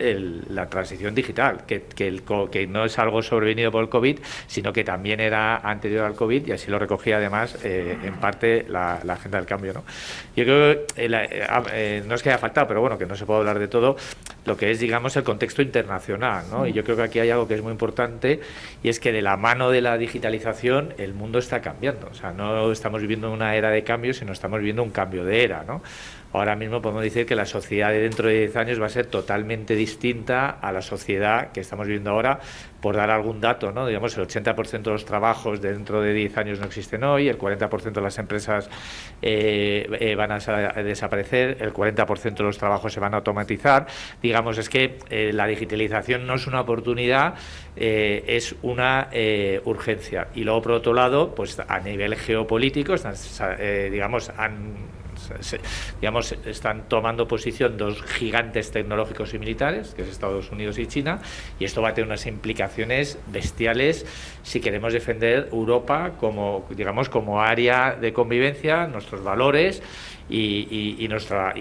la transición digital, que no es algo sobrevenido por el COVID, sino que también era anterior al COVID, y así lo recogía además en parte la agenda del cambio, ¿no? Yo creo que no es que haya faltado, pero bueno, que no se puede hablar de todo. lo que es, digamos, el contexto internacional, ¿no? Y yo creo que aquí hay algo que es muy importante, y es que de la mano de la digitalización el mundo está cambiando. O sea, no estamos viviendo una era de cambio, sino estamos viviendo un cambio de era, ¿no? Ahora mismo podemos decir que la sociedad de dentro de 10 años va a ser totalmente distinta a la sociedad que estamos viviendo ahora. Por dar algún dato, ¿no? Digamos, el 80% de los trabajos de dentro de 10 años no existen hoy, el 40% de las empresas van a desaparecer, el 40% de los trabajos se van a automatizar. Digamos, es que la digitalización no es una oportunidad, es una urgencia. Y luego, por otro lado, pues a nivel geopolítico, están tomando posición dos gigantes tecnológicos y militares, que es Estados Unidos y China, y esto va a tener unas implicaciones bestiales si queremos defender Europa como, digamos, como área de convivencia, nuestros valores y nuestra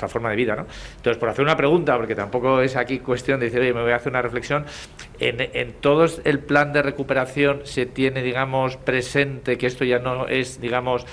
forma de vida, ¿no? Entonces, por hacer una pregunta, porque tampoco es aquí cuestión de decir, oye, me voy a hacer una reflexión, en todo el plan de recuperación se tiene, digamos, presente que esto ya no es, digamos,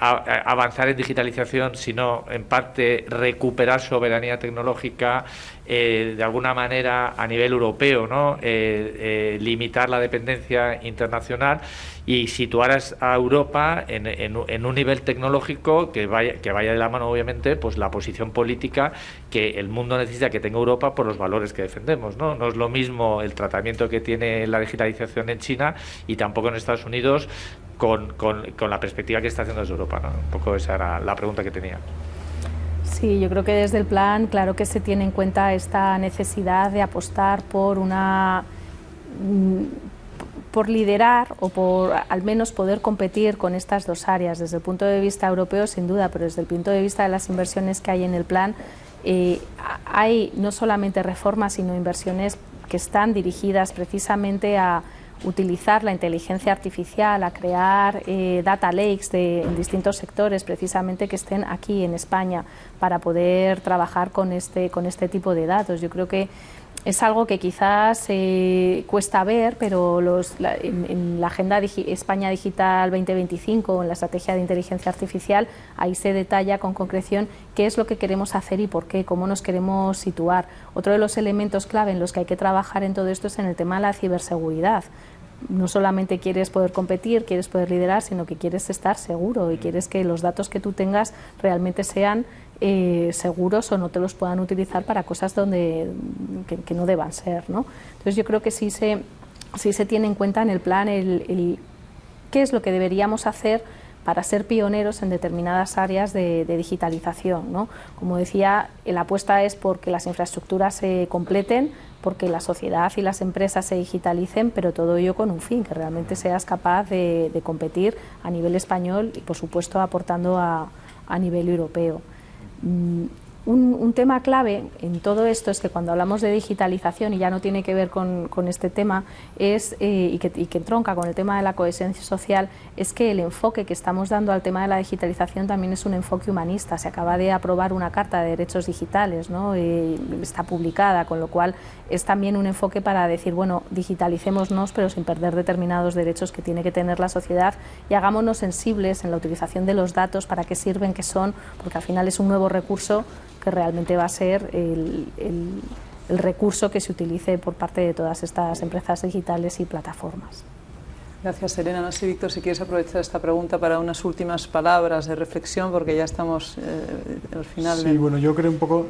avanzar en digitalización, sino en parte recuperar soberanía tecnológica, de alguna manera a nivel europeo, ¿no? Limitar la dependencia internacional y situar a Europa en un nivel tecnológico que vaya de la mano, obviamente, pues la posición política que el mundo necesita que tenga Europa por los valores que defendemos, ¿no? No es lo mismo el tratamiento que tiene la digitalización en China y tampoco en Estados Unidos con la perspectiva que está haciendo desde Europa, ¿no? Un poco esa era la pregunta que tenía. Sí, yo creo que desde el plan, claro que se tiene en cuenta esta necesidad de apostar por liderar o por al menos poder competir con estas dos áreas. Desde el punto de vista europeo, sin duda, pero desde el punto de vista de las inversiones que hay en el plan, hay no solamente reformas, sino inversiones que están dirigidas precisamente a utilizar la inteligencia artificial, a crear data lakes en distintos sectores, precisamente que estén aquí en España, para poder trabajar con este tipo de datos. Yo creo que es algo que quizás cuesta ver, pero en la Agenda España Digital 2025, en la estrategia de inteligencia artificial, ahí se detalla con concreción qué es lo que queremos hacer y por qué, cómo nos queremos situar. Otro de los elementos clave en los que hay que trabajar en todo esto es en el tema de la ciberseguridad. No solamente quieres poder competir, quieres poder liderar, sino que quieres estar seguro y quieres que los datos que tú tengas realmente sean seguros o no te los puedan utilizar para cosas que no deban ser, ¿no? Entonces yo creo que sí se tiene en cuenta en el plan qué es lo que deberíamos hacer para ser pioneros en determinadas áreas de digitalización, ¿no? Como decía, la apuesta es porque las infraestructuras se completen, porque la sociedad y las empresas se digitalicen, pero todo ello con un fin, que realmente seas capaz de competir a nivel español y, por supuesto, aportando a nivel europeo. Un tema clave en todo esto es que cuando hablamos de digitalización, y ya no tiene que ver con este tema, y que entronca con el tema de la cohesión social, es que el enfoque que estamos dando al tema de la digitalización también es un enfoque humanista. Se acaba de aprobar una Carta de Derechos Digitales, ¿no? Está publicada, con lo cual es también un enfoque para decir, bueno, digitalicémonos, pero sin perder determinados derechos que tiene que tener la sociedad, y hagámonos sensibles en la utilización de los datos, para qué sirven, qué son, porque al final es un nuevo recurso que realmente va a ser el recurso que se utilice por parte de todas estas empresas digitales y plataformas. Gracias, Elena. No sé, Víctor, si quieres aprovechar esta pregunta para unas últimas palabras de reflexión, porque ya estamos al final. Sí, bueno, yo creo un poco,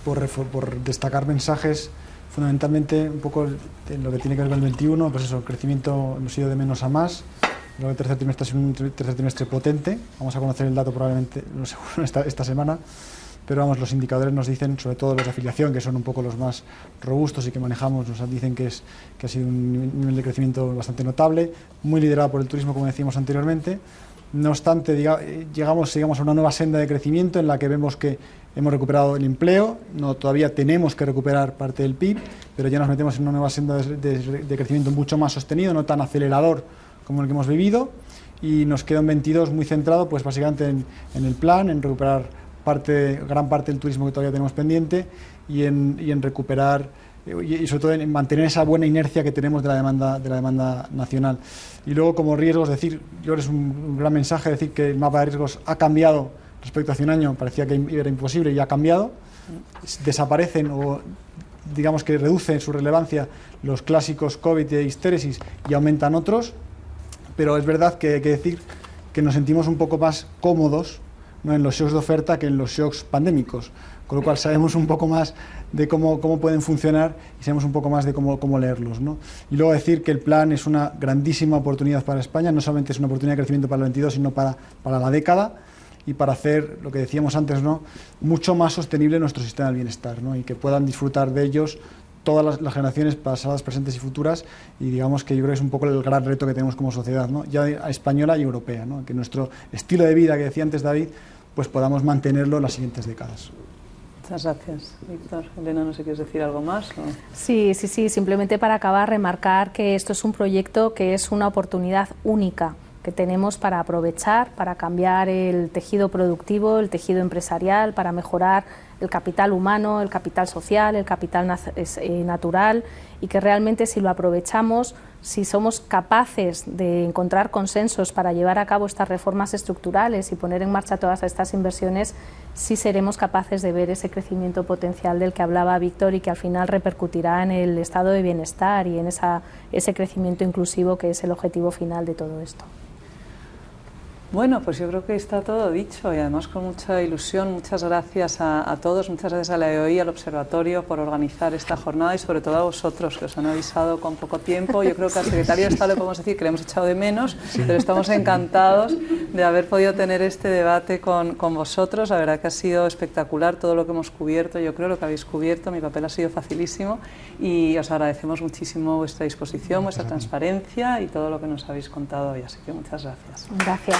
por destacar mensajes, fundamentalmente un poco en lo que tiene que ver con el 21, pues eso, el crecimiento hemos ido de menos a más. Creo que el tercer trimestre es un tercer trimestre potente. Vamos a conocer el dato probablemente, no sé, esta semana. Pero vamos, los indicadores nos dicen, sobre todo los de afiliación, que son un poco los más robustos y que manejamos, nos dicen que ha sido un nivel de crecimiento bastante notable, muy liderado por el turismo, como decíamos anteriormente. No obstante, llegamos a una nueva senda de crecimiento en la que vemos que hemos recuperado el empleo, todavía tenemos que recuperar parte del PIB, pero ya nos metemos en una nueva senda de crecimiento mucho más sostenido, no tan acelerador como el que hemos vivido, y nos queda un 22 muy centrado, pues básicamente en el plan, en recuperar gran parte del turismo que todavía tenemos pendiente y en recuperar y sobre todo en mantener esa buena inercia que tenemos de la demanda nacional. Y luego, como riesgos, decir, yo creo que es un gran mensaje decir que el mapa de riesgos ha cambiado respecto a hace un año, parecía que era imposible y ha cambiado. desaparecen o digamos que reducen su relevancia los clásicos COVID e histéresis y aumentan otros, pero es verdad que hay que decir que nos sentimos un poco más cómodos, ¿no?, en los shocks de oferta que en los shocks pandémicos, con lo cual sabemos un poco más de cómo pueden funcionar y sabemos un poco más de cómo leerlos, ¿no? Y luego decir que el plan es una grandísima oportunidad para España, no solamente es una oportunidad de crecimiento para el 22, sino para la década, y para hacer, lo que decíamos antes, ¿no?, mucho más sostenible nuestro sistema de bienestar, ¿no?, y que puedan disfrutar de ellos todas las generaciones pasadas, presentes y futuras, y digamos que yo creo que es un poco el gran reto que tenemos como sociedad, ¿no?, ya española y europea, ¿no?, que nuestro estilo de vida, que decía antes David, pues podamos mantenerlo en las siguientes décadas. Muchas gracias, Víctor. Elena, no sé si quieres decir algo más. ¿O? Sí, simplemente para acabar, remarcar que esto es un proyecto que es una oportunidad única que tenemos para aprovechar, para cambiar el tejido productivo, el tejido empresarial, para mejorar el capital humano, el capital social, el capital natural, y que realmente si lo aprovechamos, si somos capaces de encontrar consensos para llevar a cabo estas reformas estructurales y poner en marcha todas estas inversiones, sí seremos capaces de ver ese crecimiento potencial del que hablaba Víctor y que al final repercutirá en el estado de bienestar y en ese crecimiento inclusivo que es el objetivo final de todo esto. Bueno, pues yo creo que está todo dicho y además con mucha ilusión. Muchas gracias a todos, muchas gracias a la EOI, al Observatorio por organizar esta jornada y sobre todo a vosotros que os han avisado con poco tiempo. Yo creo que al secretario de Estado le podemos decir que le hemos echado de menos, pero estamos encantados de haber podido tener este debate con vosotros. La verdad que ha sido espectacular todo lo que hemos cubierto, yo creo lo que habéis cubierto, mi papel ha sido facilísimo y os agradecemos muchísimo vuestra disposición, vuestra transparencia y todo lo que nos habéis contado hoy, así que muchas gracias. Gracias.